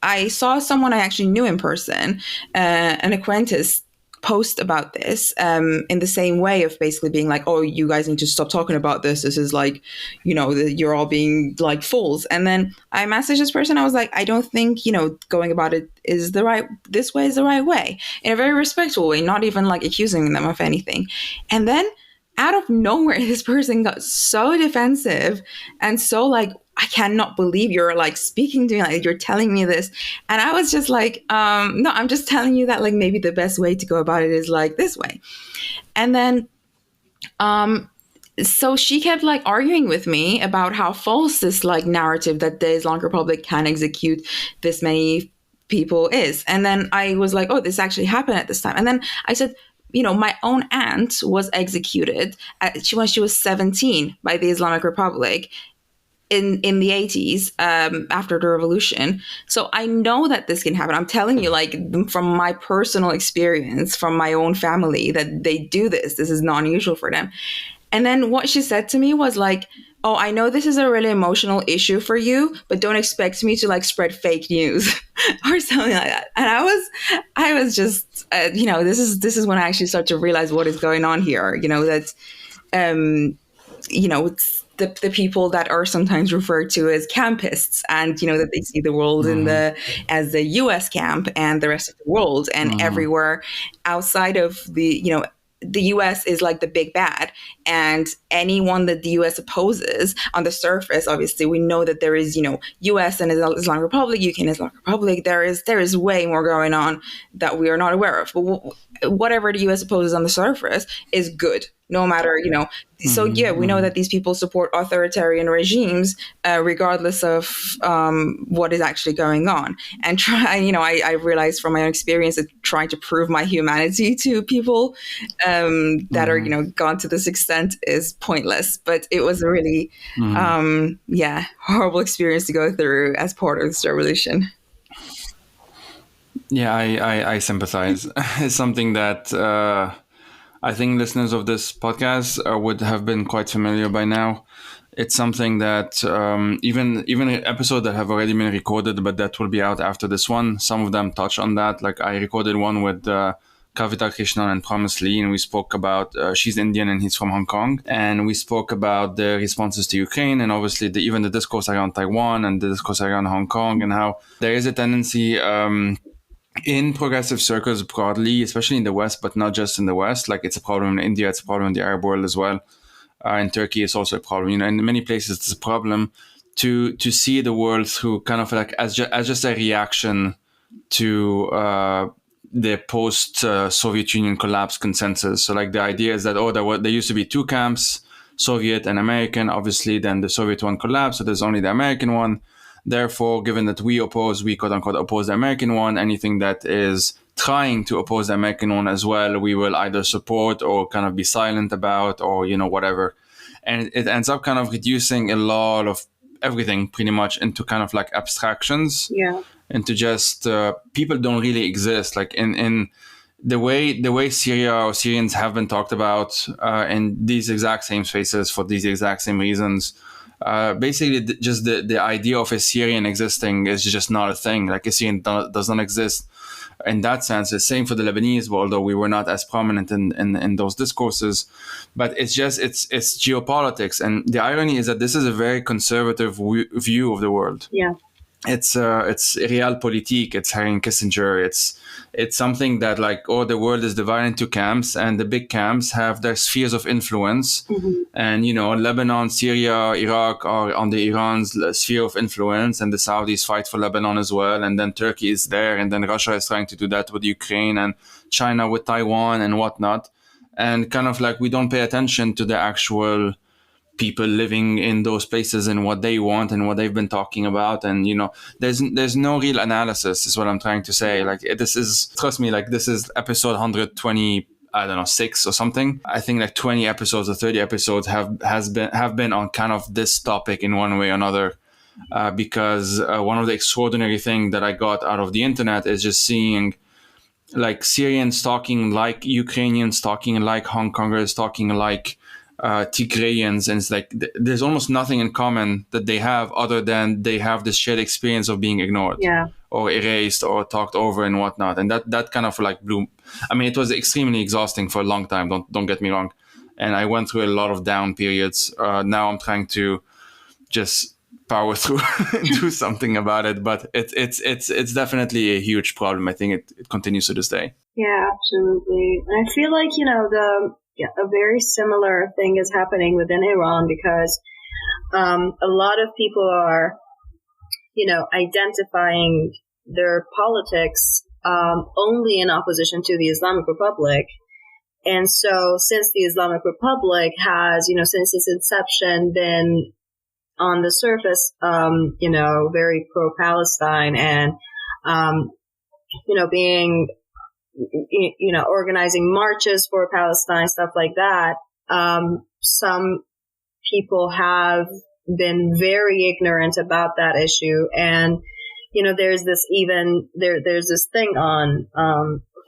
I saw someone I actually knew in person, an acquaintance, post about this in the same way of basically being like, oh, you guys need to stop talking about this. This is like, you're all being like fools. And then I messaged this person. I was like, I don't think, going about it this way is the right way, in a very respectful way, not even like accusing them of anything. And then out of nowhere, this person got so defensive and so like, I cannot believe you're like speaking to me, like you're telling me this. And I was just like, no, I'm just telling you that like maybe the best way to go about it is like this way. And then, so she kept like arguing with me about how false this like narrative that the Islamic Republic can execute this many people is. And then I was like, oh, this actually happened at this time. And then I said, my own aunt was executed when she was 17 by the Islamic Republic in the 80s after the revolution. So I know that this can happen. I'm telling you, like, from my personal experience, from my own family, that they do this. This is not unusual for them. And then what she said to me was like, oh, I know this is a really emotional issue for you, but don't expect me to like spread fake news or something like that. And I was just, this is when I actually start to realize what is going on here. That, it's the people that are sometimes referred to as campists, and that they see the world as the US camp and the rest of the world, and everywhere outside of the US is like the big bad, and anyone that the US opposes on the surface, obviously we know that there is, US and Islamic Republic, UK and Islamic Republic, there is way more going on that we are not aware of. But whatever the US opposes on the surface is good, no matter, So yeah, we know that these people support authoritarian regimes, regardless of what is actually going on. And I realized from my own experience that trying to prove my humanity to people that are gone to this extent is pointless. But it was a really horrible experience to go through as part of this revolution. Yeah, I sympathize. It's something that I think listeners of this podcast would have been quite familiar by now. It's something that even an episode that have already been recorded, but that will be out after this one, some of them touch on that. Like I recorded one with Kavita Krishnan and Promise Lee, and we spoke about, she's Indian and he's from Hong Kong. And we spoke about the responses to Ukraine and obviously even the discourse around Taiwan and the discourse around Hong Kong, and how there is a tendency in progressive circles broadly, especially in the West, but not just in the West. Like it's a problem in India, it's a problem in the Arab world as well. In Turkey, it's also a problem. In many places, it's a problem to see the world through kind of like as just a reaction to the post-Soviet Union collapse consensus. So like the idea is that, there used to be two camps, Soviet and American. Obviously, then the Soviet one collapsed, so there's only the American one. Therefore, given that we quote unquote oppose the American one, anything that is trying to oppose the American one as well, we will either support or kind of be silent about, or, whatever. And it ends up kind of reducing a lot of everything pretty much into kind of like abstractions. Yeah. Into just people don't really exist. Like in the way Syria or Syrians have been talked about in these exact same spaces for these exact same reasons. Basically, just the idea of a Syrian existing is just not a thing. Like a Syrian does not exist in that sense. The same for the Lebanese, although we were not as prominent in those discourses. But it's geopolitics. And the irony is that this is a very conservative view of the world. Yeah. it's realpolitik, it's Henry Kissinger, it's something that like, oh, the world is divided into camps, and the big camps have their spheres of influence. And Lebanon, Syria, Iraq are on the Iran's sphere of influence, and the Saudis fight for Lebanon as well, and then Turkey is there, and then Russia is trying to do that with Ukraine, and China with Taiwan and whatnot. And kind of like we don't pay attention to the actual people living in those places and what they want and what they've been talking about. And there's no real analysis, is what I'm trying to say. Like, this is, trust me, like, this is episode 120, I don't know, 6 or something. I think like 20 episodes or 30 episodes have been on kind of this topic in one way or another, because one of the extraordinary things that I got out of the internet is just seeing like Syrians talking like Ukrainians, talking like Hong Kongers, talking like Tigrayans, and it's like there's almost nothing in common that they have other than they have this shared experience of being ignored, or erased or talked over and whatnot. And that kind of like blew. I mean, it was extremely exhausting for a long time. Don't get me wrong, and I went through a lot of down periods. Now I'm trying to just power through and do something about it, but it's definitely a huge problem. I think it continues to this day. Yeah, absolutely. And I feel like a very similar thing is happening within Iran, because a lot of people are identifying their politics only in opposition to the Islamic Republic. And so since the Islamic Republic has since its inception been on the surface, very pro-Palestine, and, being, organizing marches for Palestine, stuff like that. Some people have been very ignorant about that issue. And, there's this thing on,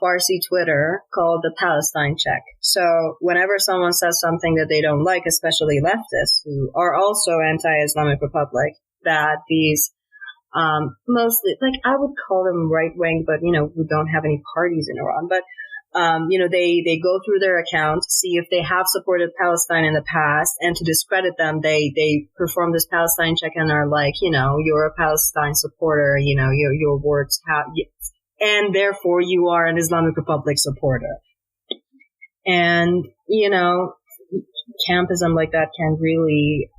Farsi Twitter called the Palestine check. So whenever someone says something that they don't like, especially leftists who are also anti-Islamic Republic, that these mostly, like, I would call them right wing, but we don't have any parties in Iran, but they go through their account, see if they have supported Palestine in the past, and to discredit them, they perform this Palestine check and are like, you're a Palestine supporter, your words have, and therefore you are an Islamic Republic supporter. And, campism like that can really,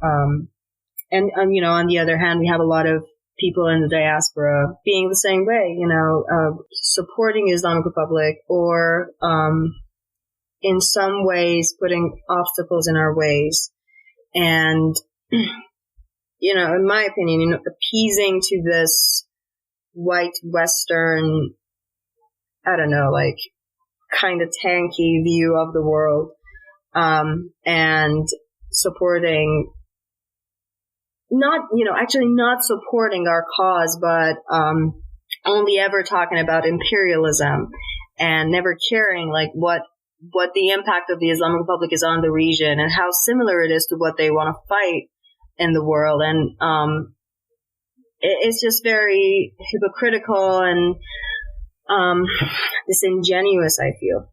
and on the other hand, we have a lot of people in the diaspora being the same way, supporting Islamic Republic, or, in some ways putting obstacles in our ways. And, in my opinion, appeasing to this white Western, I don't know, like kind of tanky view of the world, and supporting not supporting our cause, but only ever talking about imperialism and never caring like what the impact of the Islamic Republic is on the region and how similar it is to what they want to fight in the world. And it's just very hypocritical and disingenuous, I feel,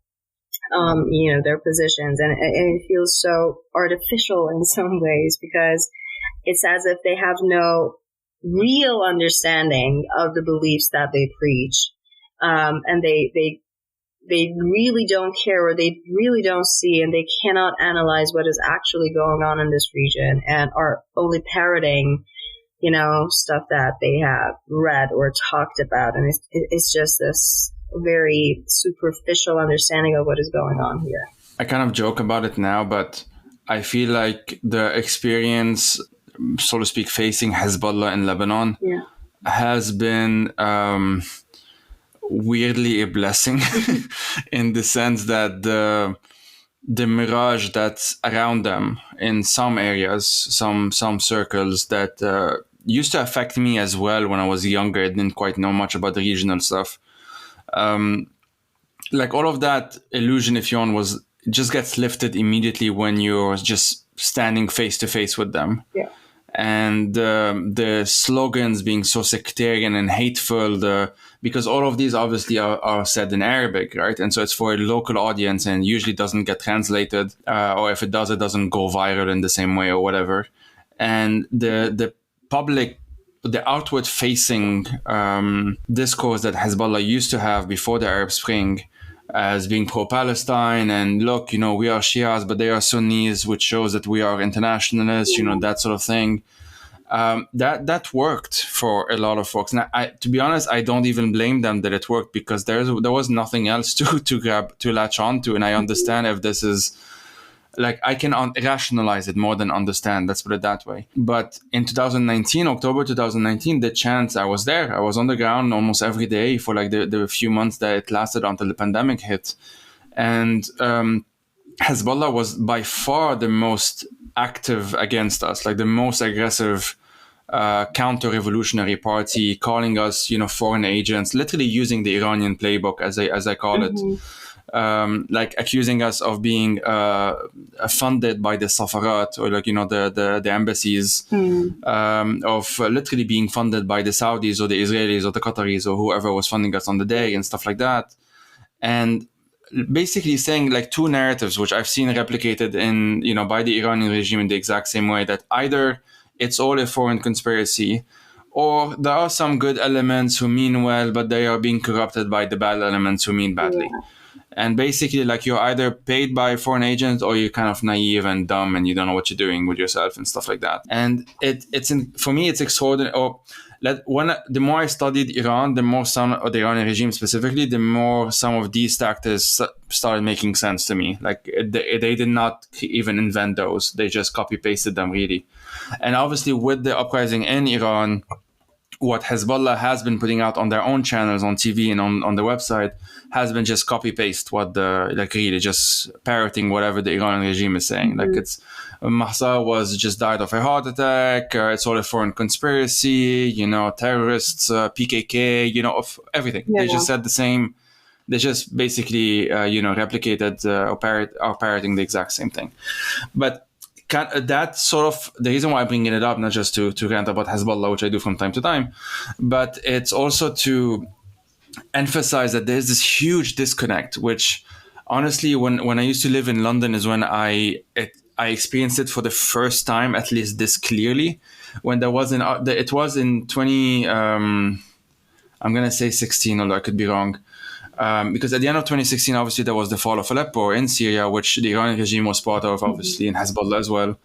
their positions. And it feels so artificial in some ways, because it's as if they have no real understanding of the beliefs that they preach. And they really don't care, or they really don't see, and they cannot analyze what is actually going on in this region, and are only parroting stuff that they have read or talked about. And it's just this very superficial understanding of what is going on here. I kind of joke about it now, but I feel like the experience, so to speak, facing Hezbollah in Lebanon has been weirdly a blessing in the sense that the mirage that's around them in some areas, some circles that used to affect me as well when I was younger. I didn't quite know much about the regional stuff. Like all of that illusion, if you want, just gets lifted immediately when you're just standing face to face with them. Yeah. And the slogans being so sectarian and hateful, because all of these obviously are said in Arabic, right? And so it's for a local audience and usually doesn't get translated, or if it does, it doesn't go viral in the same way or whatever. And the public the outward facing discourse that Hezbollah used to have before the Arab Spring, as being pro-Palestine, and look, we are Shias, but they are Sunnis, which shows that we are internationalists, that sort of thing. That worked for a lot of folks. And to be honest, I don't even blame them that it worked, because there was nothing else to latch on to. And I understand if this is, like, I can rationalize it more than understand. Let's put it that way. But in October 2019, the chance I was there, I was on the ground almost every day for like the few months that it lasted until the pandemic hit. And Hezbollah was by far the most active against us, like the most aggressive counter-revolutionary party, calling us, foreign agents, literally using the Iranian playbook, as I call it. Like accusing us of being funded by the safarat, or like, the embassies, of literally being funded by the Saudis or the Israelis or the Qataris or whoever was funding us on the day, and stuff like that. And basically saying like two narratives, which I've seen replicated in, by the Iranian regime in the exact same way, that either it's all a foreign conspiracy, or there are some good elements who mean well, but they are being corrupted by the bad elements who mean badly. Yeah. And basically, like, you're either paid by foreign agents, or you're kind of naive and dumb and you don't know what you're doing with yourself and stuff like that. And for me, it's extraordinary. The more I studied Iran, the more the Iranian regime specifically, the more some of these tactics started making sense to me. Like, they did not even invent those. They just copy-pasted them, really. And obviously, with the uprising in Iran, what Hezbollah has been putting out on their own channels, on TV and on the website, has been just copy-paste really just parroting whatever the Iranian regime is saying. Like, it's Mahsa just died of a heart attack, it's all a foreign conspiracy, terrorists, PKK, of everything. Yeah, they just said the same. They just basically, replicated or parroting the exact same thing. But that sort of the reason why I'm bringing it up, not just to rant about Hezbollah, which I do from time to time, but it's also to emphasize that there's this huge disconnect, which honestly, when I used to live in London, is when I experienced it for the first time, at least this clearly, when it was in 20, I'm going to say 16, although I could be wrong. Because at the end of 2016, obviously, there was the fall of Aleppo in Syria, which the Iranian regime was part of, obviously, and Hezbollah as well.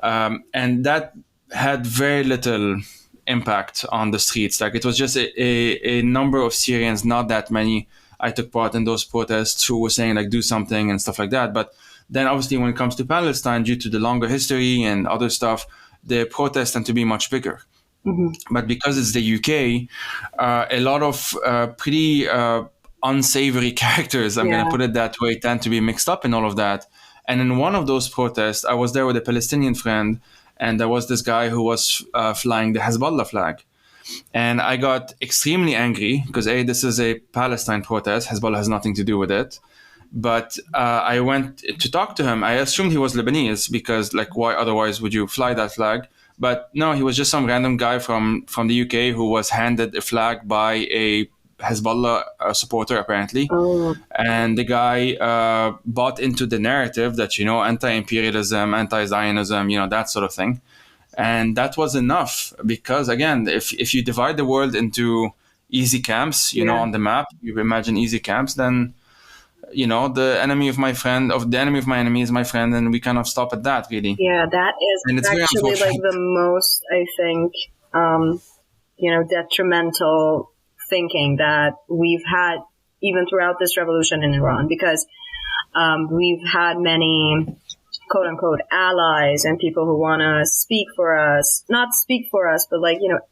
And that had very little impact on the streets. Like, it was just a number of Syrians, not that many. I took part in those protests who were saying, like, do something and stuff like that. But then, obviously, when it comes to Palestine, due to the longer history and other stuff, the protests tend to be much bigger. Mm-hmm. But because it's the UK, a lot of pretty unsavory characters, I'm going to put it that way, tend to be mixed up in all of that. And in one of those protests, I was there with a Palestinian friend, and there was this guy who was flying the Hezbollah flag. And I got extremely angry because, this is a Palestine protest. Hezbollah has nothing to do with it. But I went to talk to him. I assumed he was Lebanese because, like, why otherwise would you fly that flag? But no, he was just some random guy from the UK who was handed a flag by a Hezbollah supporter, apparently. Oh. And the guy bought into the narrative that, anti-imperialism, anti-Zionism, that sort of thing. And that was enough because, again, if you divide the world into easy camps, on the map, you imagine easy camps, then, the enemy of my enemy is my friend, and we kind of stop at that, really. Yeah, that is actually like the most, I think, detrimental thinking that we've had even throughout this revolution in Iran, because we've had many quote unquote allies and people who want to speak for us, not speak for us, but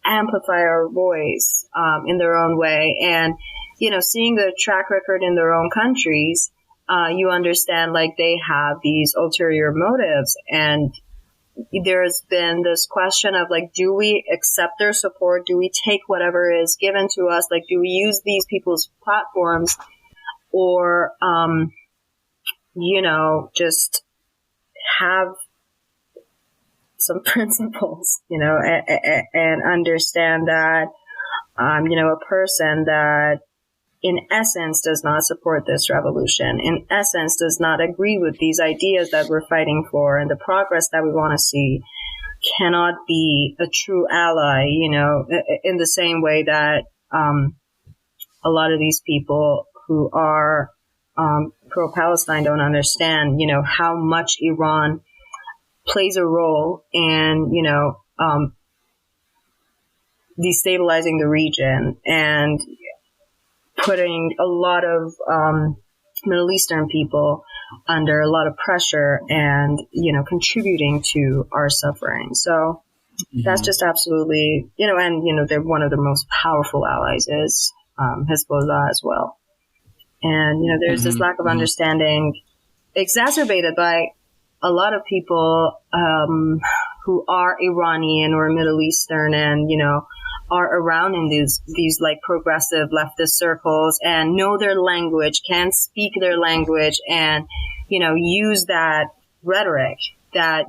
amplify our voice in their own way. And, seeing the track record in their own countries, you understand like they have these ulterior motives. And there's been this question of like, do we accept their support? Do we take whatever is given to us? Like, do we use these people's platforms or, just have some principles, and understand that, a person that in essence does not support this revolution, in essence does not agree with these ideas that we're fighting for and the progress that we want to see, cannot be a true ally, in the same way that a lot of these people who are pro-Palestine don't understand, how much Iran plays a role in, destabilizing the region and putting a lot of Middle Eastern people under a lot of pressure and, contributing to our suffering. So that's just absolutely, and, they're one of the most powerful allies is Hezbollah as well. And, there's this lack of understanding exacerbated by a lot of people who are Iranian or Middle Eastern and, are around in these like progressive leftist circles and know their language, can speak their language and, use that rhetoric that,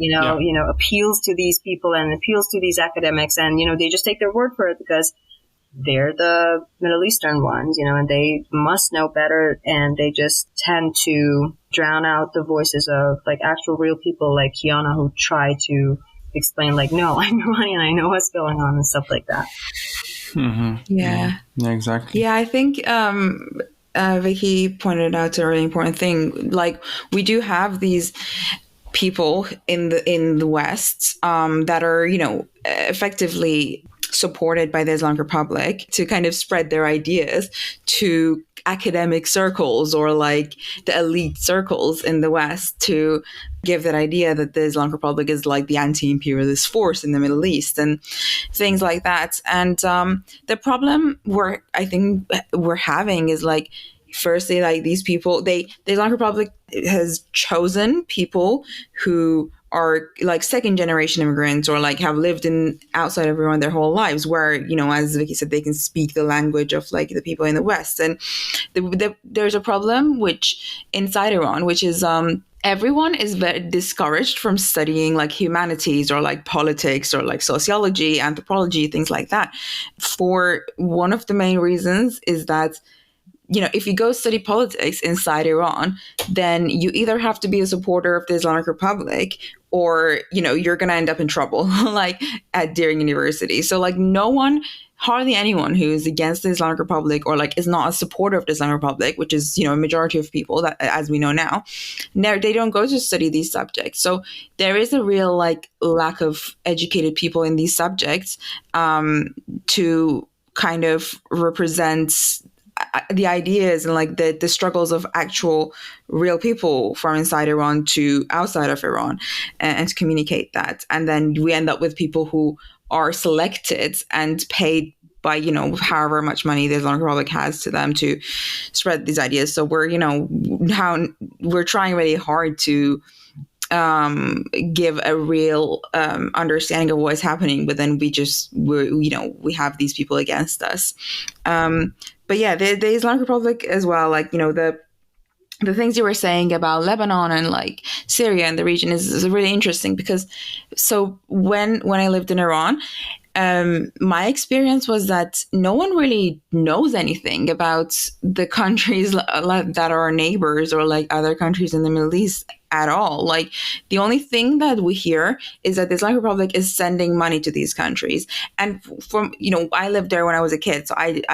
appeals to these people and appeals to these academics. And, they just take their word for it because they're the Middle Eastern ones, and they must know better. And they just tend to drown out the voices of like actual real people like Kiana who try to explain like, no, I'm Iranian, I know what's going on and stuff like that. Yeah, exactly. Yeah, I think Vicky pointed out a really important thing. Like, we do have these people in the West that are, effectively supported by the Islamic Republic to kind of spread their ideas to academic circles or like the elite circles in the West to give that idea that the Islamic Republic is like the anti-imperialist force in the Middle East and things like that. And the problem I think we're having is like, firstly, like these people, the Islamic Republic has chosen people who are like second generation immigrants or like have lived outside of Iran their whole lives, where, as Vicky said, they can speak the language of like the people in the West. And there's a problem which inside Iran, which is everyone is very discouraged from studying like humanities or like politics or like sociology, anthropology, things like that. For one of the main reasons is that, if you go study politics inside Iran, then you either have to be a supporter of the Islamic Republic or, you're going to end up in trouble, like during university. So like hardly anyone who is against the Islamic Republic or like is not a supporter of the Islamic Republic, which is, a majority of people that, as we know now, they don't go to study these subjects. So there is a real like lack of educated people in these subjects to kind of represent the ideas and like the struggles of actual real people from inside Iran to outside of Iran and to communicate that. And then we end up with people who are selected and paid by, however much money the Islamic Republic has to them to spread these ideas. So we're, we're trying really hard to give a real understanding of what's happening, but then we have these people against us. But yeah, the Islamic Republic as well, like, the things you were saying about Lebanon and like Syria and the region is really interesting because so when I lived in Iran, my experience was that no one really knows anything about the countries that are neighbors or like other countries in the Middle East at all. Like the only thing that we hear is that the Islamic Republic is sending money to these countries. And from, I lived there when I was a kid, so I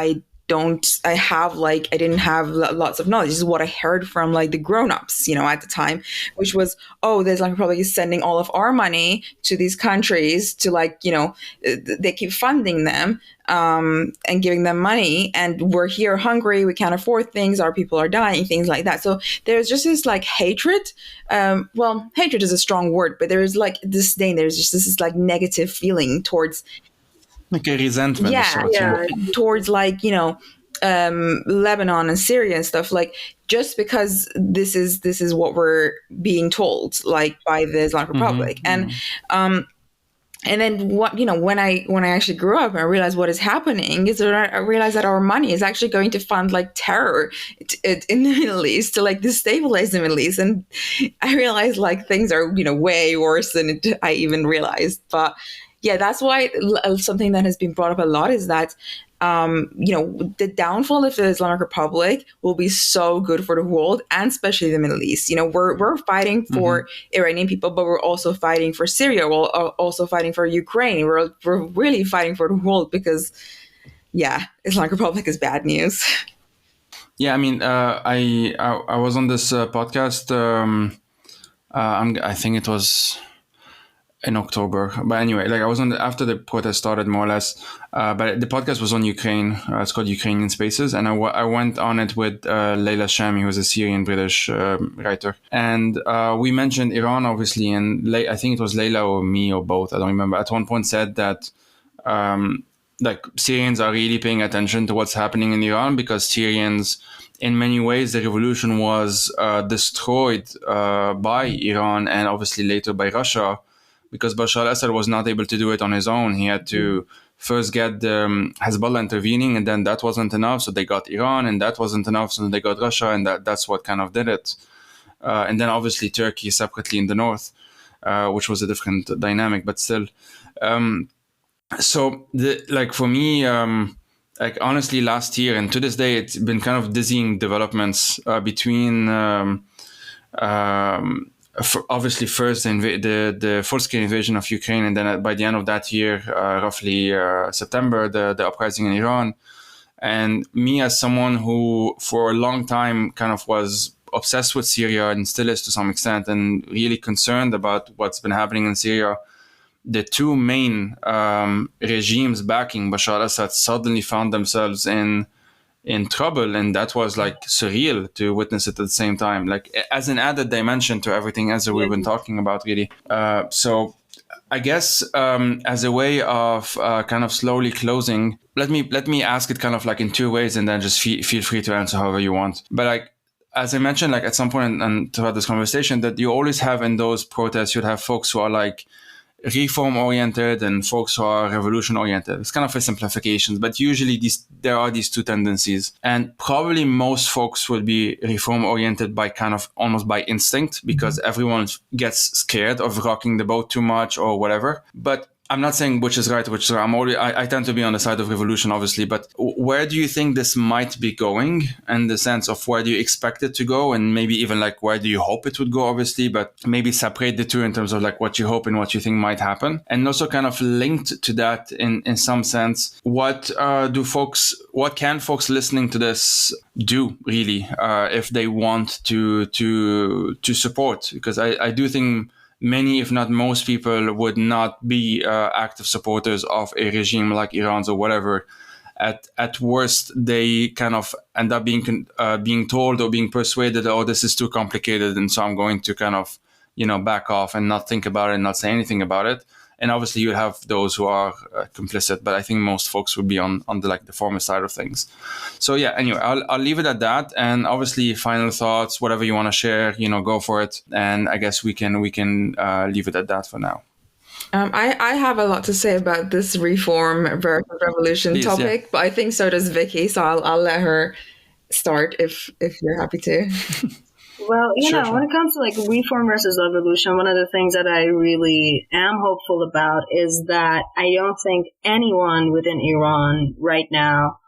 didn't have lots of knowledge. This is what I heard from like the grown-ups, at the time, which was, oh, the Islamic Republic is sending all of our money to these countries to like, they keep funding them and giving them money. And we're here hungry. We can't afford things. Our people are dying, things like that. So there's just this like hatred. Well, hatred is a strong word, but there's like disdain. There's just this like negative feeling towards like a resentment towards like Lebanon and Syria and stuff, like just because this is what we're being told like by the Islamic Republic. And then what when I actually grew up and I realized what is happening is that I realized that our money is actually going to fund like terror in the Middle East to like destabilize the Middle East. And I realized like things are way worse than I even realized. But yeah, that's why something that has been brought up a lot is that the downfall of the Islamic Republic will be so good for the world, and especially the Middle East. We're fighting for Iranian people, but we're also fighting for Syria. We're also fighting for Ukraine. We're really fighting for the world because, yeah, Islamic Republic is bad news. Yeah, I mean, I was on this podcast. I think it was in October, but anyway, like I was on after the protest started, more or less. But the podcast was on Ukraine. It's called Ukrainian Spaces, and I went on it with Leila Shami, who's a Syrian British writer, and we mentioned Iran, obviously, and I think it was Leila or me or both. I don't remember. At one point, said that. Like Syrians are really paying attention to what's happening in Iran because Syrians, in many ways, the revolution was destroyed by Iran and obviously later by Russia because Bashar al-Assad was not able to do it on his own. He had to first get Hezbollah intervening, and then that wasn't enough, so they got Iran, and that wasn't enough, so they got Russia, and that's what kind of did it. And then obviously Turkey separately in the north, which was a different dynamic, but still. So, for me, honestly, last year and to this day, it's been kind of dizzying developments between, obviously, first the full-scale invasion of Ukraine, and then by the end of that year, roughly September, the uprising in Iran. And me, as someone who, for a long time, kind of was obsessed with Syria and still is to some extent, and really concerned about what's been happening in Syria. The two main regimes backing Bashar al-Assad suddenly found themselves in trouble, and that was like surreal to witness it at the same time, like as an added dimension to everything else that we've been talking about, really. So I guess as a way of kind of slowly closing, let me ask it kind of like in two ways, and then just feel free to answer however you want. But like, as I mentioned, like at some point and throughout this conversation, that you always have in those protests, you'd have folks who are like reform oriented and folks who are revolution oriented. It's kind of a simplification, but usually there are these two tendencies, and probably most folks will be reform oriented by kind of almost by instinct, because everyone gets scared of rocking the boat too much or whatever. But I'm not saying which is right, which is wrong. I tend to be on the side of revolution, obviously, but where do you think this might be going, in the sense of where do you expect it to go, and maybe even like where do you hope it would go, obviously, but maybe separate the two in terms of like what you hope and what you think might happen. And also kind of linked to that in some sense, what can folks listening to this do really if they want to support? Because I do think many, if not most people, would not be active supporters of a regime like Iran's or whatever. At worst, they kind of end up being told or being persuaded, oh, this is too complicated, and so I'm going to kind of, back off and not think about it and not say anything about it. And obviously, you have those who are complicit, but I think most folks would be on the former side of things. So yeah, anyway, I'll leave it at that. And obviously, final thoughts, whatever you want to share, go for it. And I guess we can leave it at that for now. I have a lot to say about this reform versus revolution topic, yeah. But I think so does Vicky. So I'll let her start if you're happy to. Well, sure. When it comes to like reform versus revolution, one of the things that I really am hopeful about is that I don't think anyone within Iran right now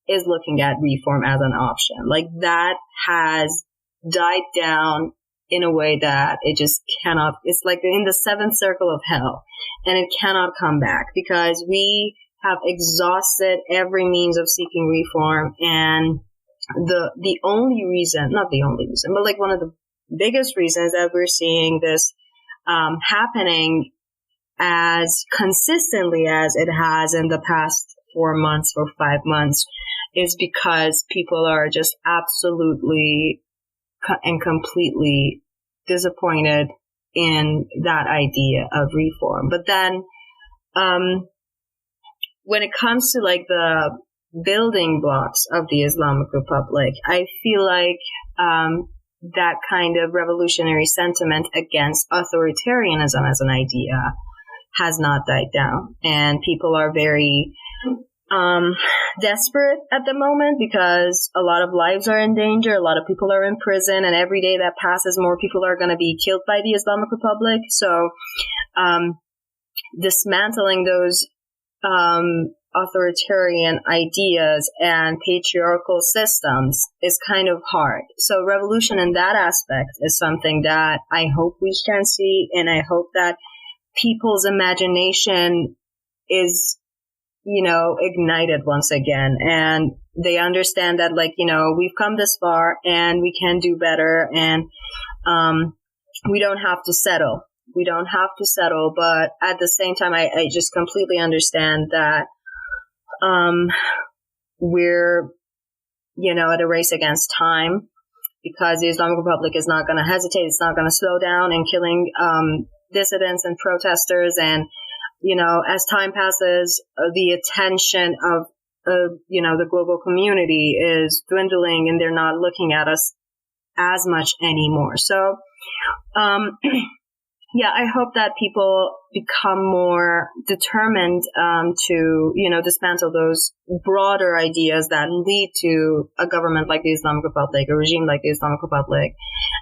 is looking at reform as an option. Like, that has died down in a way that it just cannot, it's like in the seventh circle of hell, and it cannot come back because we have exhausted every means of seeking reform. And the only reason, not the only reason, but like one of the biggest reasons that we're seeing this happening as consistently as it has in the past 4 months or 5 months is because people are just absolutely and completely disappointed in that idea of reform. But then when it comes to like the building blocks of the Islamic Republic, I feel like that kind of revolutionary sentiment against authoritarianism as an idea has not died down. And people are very desperate at the moment because a lot of lives are in danger. A lot of people are in prison, and every day that passes, more people are going to be killed by the Islamic Republic. So dismantling those authoritarian ideas and patriarchal systems is kind of hard. So revolution in that aspect is something that I hope we can see, and I hope that people's imagination is, ignited once again, and they understand that, we've come this far and we can do better, and we don't have to settle. We don't have to settle, but at the same time, I just completely understand that we're, at a race against time, because the Islamic Republic is not going to hesitate. It's not going to slow down in killing dissidents and protesters. And, as time passes, the attention of, the global community is dwindling, and they're not looking at us as much anymore. So, yeah, I hope that people become more determined to, dismantle those broader ideas that lead to a government like the Islamic Republic, a regime like the Islamic Republic.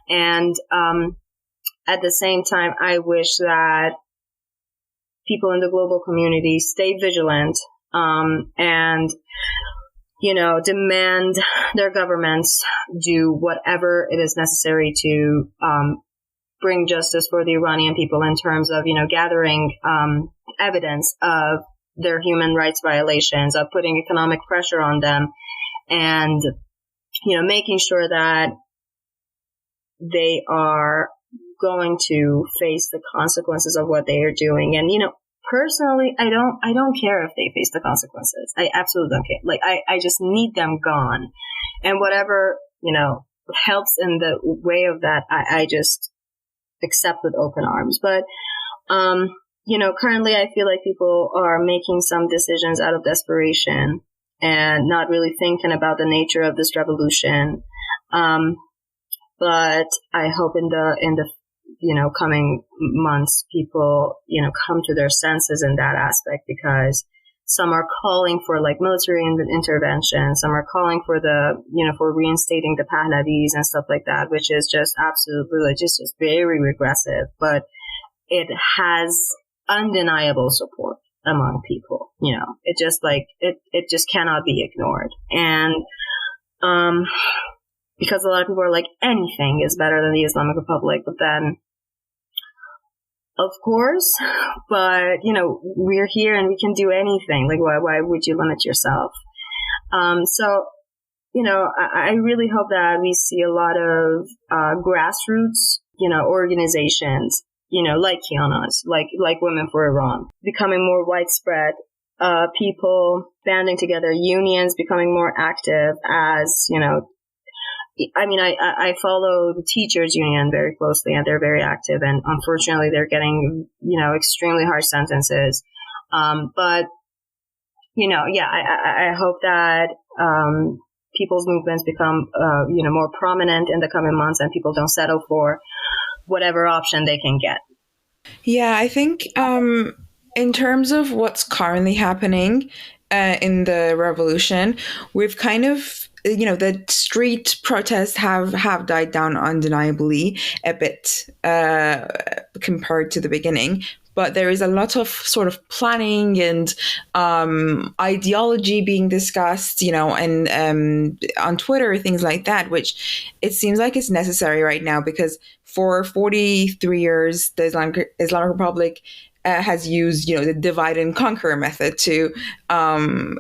And at the same time, I wish that people in the global community stay vigilant and, demand their governments do whatever it is necessary to bring justice for the Iranian people in terms of, gathering evidence of their human rights violations, of putting economic pressure on them, and, making sure that they are going to face the consequences of what they are doing. And, personally, I don't care if they face the consequences. I absolutely don't care. I just need them gone. And whatever, helps in the way of that, I just accept with open arms. But, currently I feel like people are making some decisions out of desperation and not really thinking about the nature of this revolution. But I hope in the coming months, people, come to their senses in that aspect, because some are calling for military intervention. Some are calling for for reinstating the Pahlavis and stuff like that, which is just absolutely just very regressive. But it has undeniable support among people. It just it just cannot be ignored. And because a lot of people are like, anything is better than the Islamic Republic, but then, of course, but, we're here and we can do anything. Why would you limit yourself? So, I really hope that we see a lot of grassroots, organizations, like Kiana's, like Women for Iran, becoming more widespread, people banding together, unions becoming more active, as, I follow the teachers union very closely, and they're very active, and unfortunately they're getting, extremely harsh sentences. But, I hope that, people's movements become, more prominent in the coming months, and people don't settle for whatever option they can get. Yeah, I think, in terms of what's currently happening, in the revolution, we've kind of, the street protests have died down undeniably a bit compared to the beginning. But there is a lot of sort of planning and ideology being discussed, and on Twitter, things like that, which it seems like it's necessary right now, because for 43 years, the Islamic Republic has used, the divide and conquer method to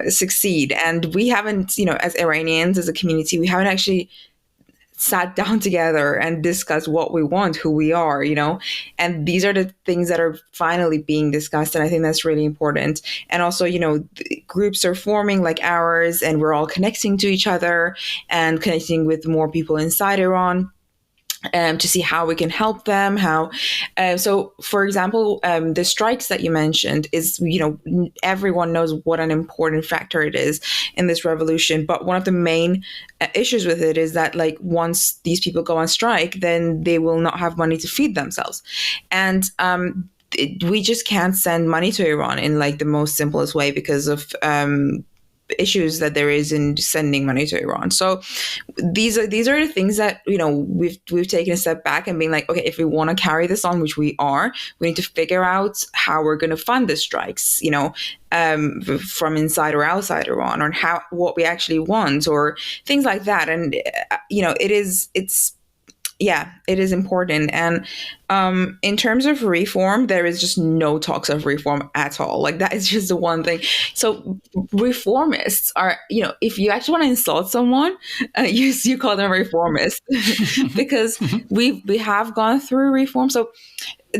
succeed. And we haven't, as Iranians, as a community, we haven't actually sat down together and discussed what we want, who we are, and these are the things that are finally being discussed. And I think that's really important. And also, groups are forming like ours, and we're all connecting to each other and connecting with more people inside Iran. To see how we can help them, so for example, the strikes that you mentioned is, everyone knows what an important factor it is in this revolution. But one of the main issues with it is that, once these people go on strike, then they will not have money to feed themselves. And we just can't send money to Iran in the most simplest way because of issues that there is in sending money to Iran. So these are the things that, you know, we've taken a step back and being like, okay, if we want to carry this on, which we are, we need to figure out how we're going to fund the strikes, you know, from inside or outside Iran, or what we actually want, or things like that. And you know, it is important. And in terms of reform, there is just no talks of reform at all. Like, that is just the one thing. So reformists are, you know, if you actually want to insult someone, you call them reformist because we have gone through reform. So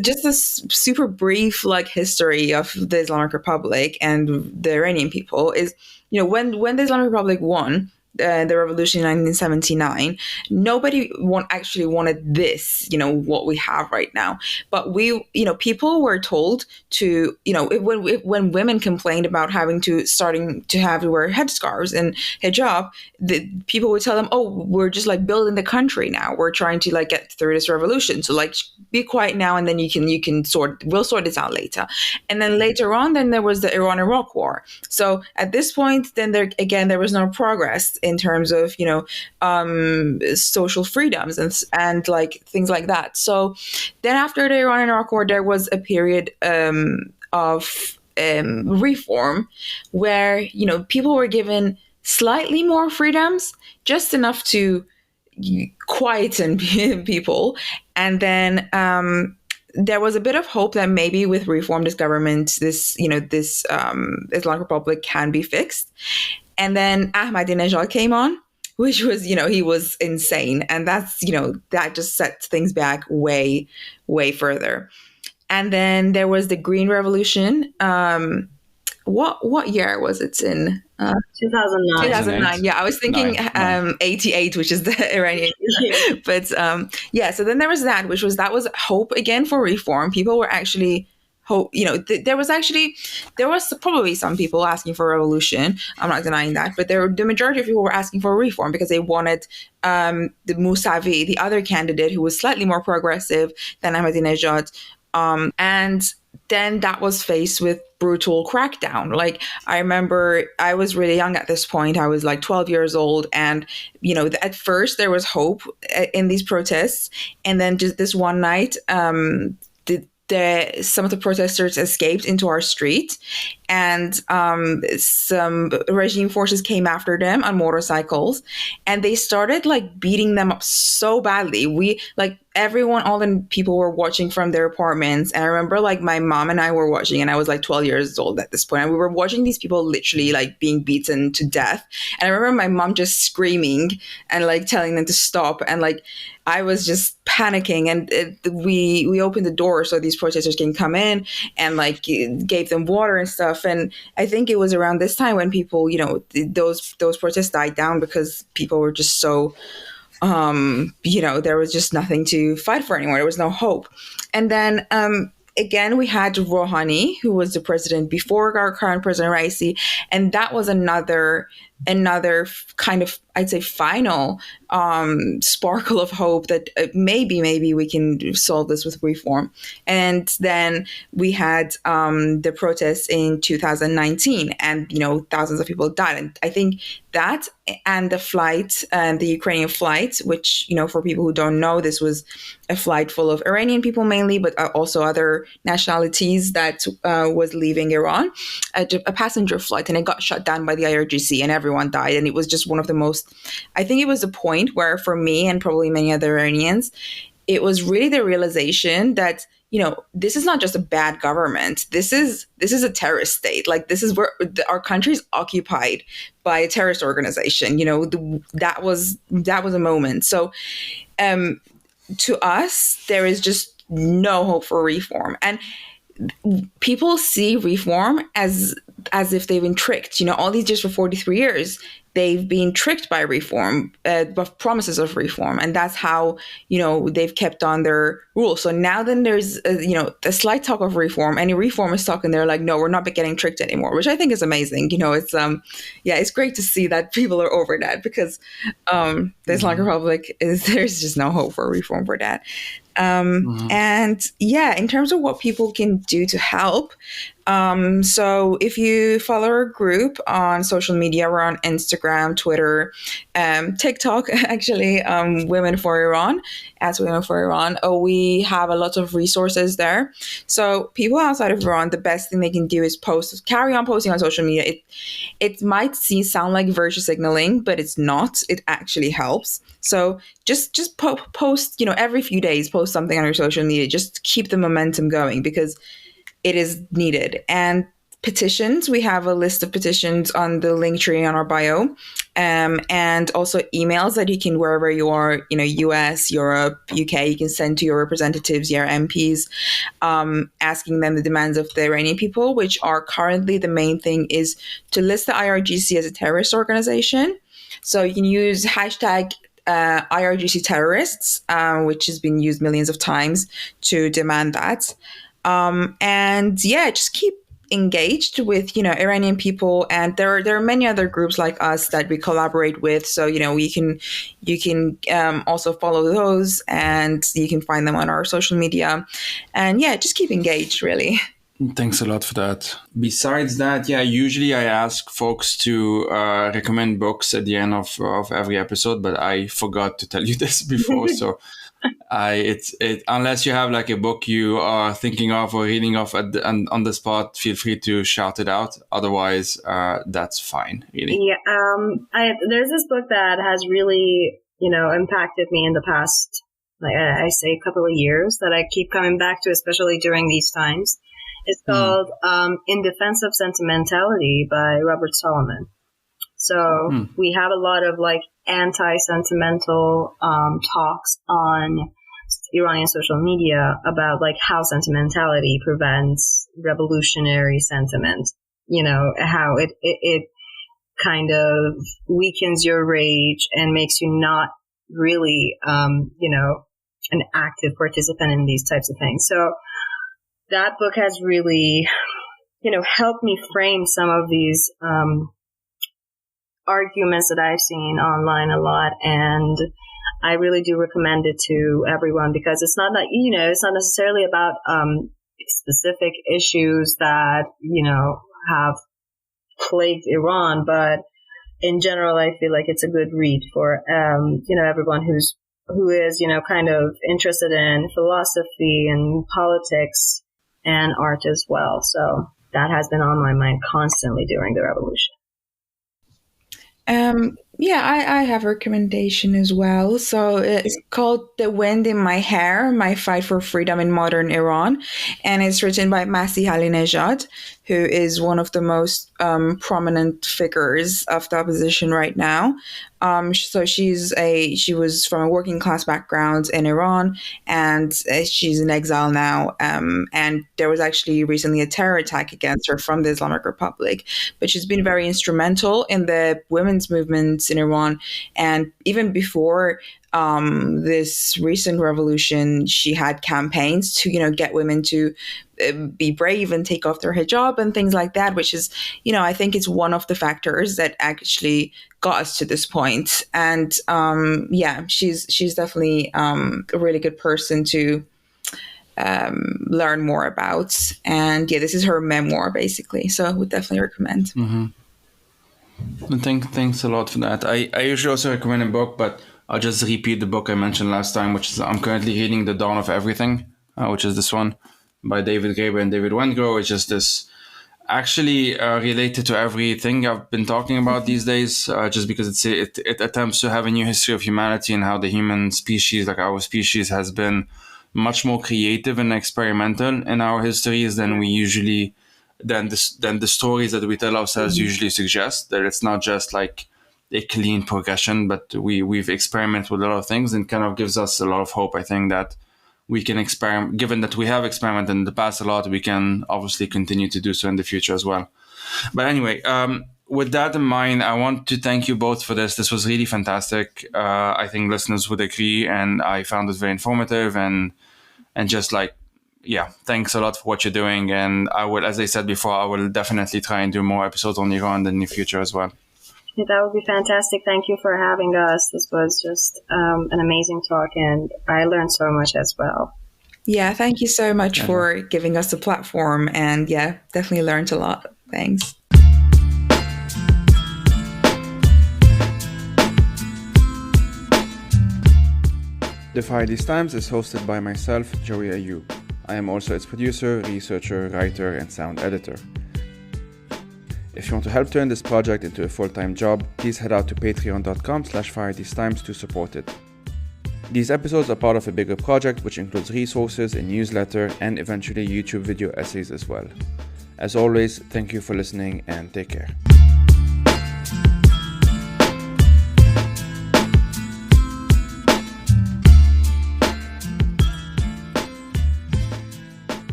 just this super brief like history of the Islamic Republic and the Iranian people is, you know, when the Islamic Republic won the revolution in 1979, nobody actually wanted this, you know, what we have right now. But we, you know, people were told to, you know, when women complained about starting to have to wear headscarves and hijab, the people would tell them, oh, we're just like building the country now. We're trying to like get through this revolution. So like, be quiet now, and then we'll sort this out later. And then later on, then there was the Iran-Iraq war. So at this point, then there was no progress in terms of, you know, social freedoms and like things like that. So then after the Iran-Iraq war, there was a period of reform where, you know, people were given slightly more freedoms, just enough to quieten people. And then there was a bit of hope that maybe with reform, this government, this Islamic Republic can be fixed. And then Ahmadinejad came on, which was, you know, he was insane. And that's, you know, that just sets things back way, way further. And then there was the Green Revolution. What year was it in? 2009. 2009. Yeah, I was thinking 88, which is the Iranian. But so then there was that, that was hope again for reform. People were actually hope, you know, there was probably some people asking for a revolution. I'm not denying that, but the majority of people were asking for a reform because they wanted the Mousavi, the other candidate who was slightly more progressive than Ahmadinejad. And then that was faced with brutal crackdown. Like, I remember I was really young at this point. I was like 12 years old. And, you know, at first there was hope in these protests. And then just this one night, some of the protesters escaped into our street, and some regime forces came after them on motorcycles, and they started like beating them up so badly. All the people were watching from their apartments. And I remember like my mom and I were watching, and I was like 12 years old at this point, and we were watching these people literally like being beaten to death. And I remember my mom just screaming and like telling them to stop. And like, I was just panicking, and we opened the door so these protesters can come in, and like gave them water and stuff. And I think it was around this time when people, you know, those protests died down because people were just so, you know, there was just nothing to fight for anymore. There was no hope. And then again, we had Rouhani, who was the president before our current president Raisi, and that was another kind of, I'd say, final sparkle of hope that maybe we can solve this with reform. And then we had the protests in 2019, and, you know, thousands of people died. And I think that, and the flight, the Ukrainian flight, which, you know, for people who don't know, this was a flight full of Iranian people mainly, but also other nationalities that was leaving Iran, a passenger flight, and it got shut down by the IRGC, and everyone died. And it was just one of the most, I think it was a point where, for me and probably many other Iranians, it was really the realization that, you know, this is not just a bad government. This is a terrorist state. Like, this is where our country is occupied by a terrorist organization. You know, that was a moment. So to us, there is just no hope for reform. And people see reform as if they've been tricked. You know, all these years, for 43 years, they've been tricked by reform, promises of reform. And that's how, you know, they've kept on their rules. So now then there's, you know, a slight talk of reform. Any reform is talking, they're like, no, we're not getting tricked anymore, which I think is amazing. You know, it's, it's great to see that people are over that, because the Islamic Republic there's just no hope for reform for that. And yeah, in terms of what people can do to help, so if you follow our group on social media, we're on Instagram, Twitter, TikTok, actually, Women for Iran, as Women for Iran. We have a lot of resources there. So people outside of Iran, the best thing they can do is carry on posting on social media. It might sound like virtue signaling, but it's not. It actually helps. So just post, every few days, post something on your social media. Just keep the momentum going, because it is needed. And petitions, we have a list of petitions on the link tree on our bio, and also emails that you can, wherever you are, US, Europe, UK, you can send to your representatives, your MPs, asking them the demands of the Iranian people, which are currently, the main thing is to list the IRGC as a terrorist organization. So you can use hashtag IRGC terrorists, which has been used millions of times to demand that. And yeah, just keep engaged with, Iranian people. And there are many other groups like us that we collaborate with. So, you can also follow those, and you can find them on our social media. And yeah, just keep engaged, really. Thanks a lot for that. Besides that, usually I ask folks to recommend books at the end of every episode, but I forgot to tell you this before. So unless you have like a book you are thinking of or reading of on the spot, feel free to shout it out. Otherwise, that's fine, really. Yeah. There's this book that has really, impacted me in the past, like I say, a couple of years, that I keep coming back to, especially during these times. It's called In Defense of Sentimentality by Robert Solomon. So we have a lot of like anti-sentimental talks on Iranian social media about like how sentimentality prevents revolutionary sentiment. How it kind of weakens your rage and makes you not really, an active participant in these types of things. So that book has really, helped me frame some of these arguments that I've seen online a lot, and I really do recommend it to everyone, because it's not it's not necessarily about specific issues that have plagued Iran, but in general, I feel like it's a good read for everyone who is kind of interested in philosophy and politics and art as well. So that has been on my mind constantly during the revolution. I have a recommendation as well. So it's called The Wind in My Hair, My Fight for Freedom in Modern Iran. And it's written by Masih Alinejad, who is one of the most prominent figures of the opposition right now. So she was from a working class background in Iran, and she's in exile now. And there was actually recently a terror attack against her from the Islamic Republic. But she's been very instrumental in the women's movements in Iran. And even before this recent revolution, she had campaigns to, get women to be brave and take off their hijab and things like that, which is, I think it's one of the factors that actually got us to this point. And she's definitely a really good person to learn more about. And this is her memoir, basically. So I would definitely recommend. Mm-hmm. Thanks a lot for that. I usually also recommend a book, but I'll just repeat the book I mentioned last time, which is I'm currently reading The Dawn of Everything, which is this one by David Graeber and David Wengrow. It's just this actually related to everything I've been talking about these days, just because it attempts to have a new history of humanity and how the human species, like our species, has been much more creative and experimental in our histories than we usually than the stories that we tell ourselves usually suggest. That it's not just like a clean progression, but we've experimented with a lot of things, and kind of gives us a lot of hope. I think that we can experiment, given that we have experimented in the past a lot, we can obviously continue to do so in the future as well. But anyway, with that in mind, I want to thank you both for this. This was really fantastic. I think listeners would agree, and I found it very informative and just like, thanks a lot for what you're doing. And I will, as I said before, I will definitely try and do more episodes on Iran in the future as well. That would be fantastic. Thank you for having us. This was just an amazing talk, and I learned so much as well. Yeah, thank you so much for giving us a platform, and yeah, definitely learned a lot. Thanks. The Fire These Times is hosted by myself, Joey Ayub. I am also its producer, researcher, writer, and sound editor. If you want to help turn this project into a full-time job, please head out to patreon.com/firethesetimes to support it. These episodes are part of a bigger project which includes resources, a newsletter, and eventually YouTube video essays as well. As always, thank you for listening and take care.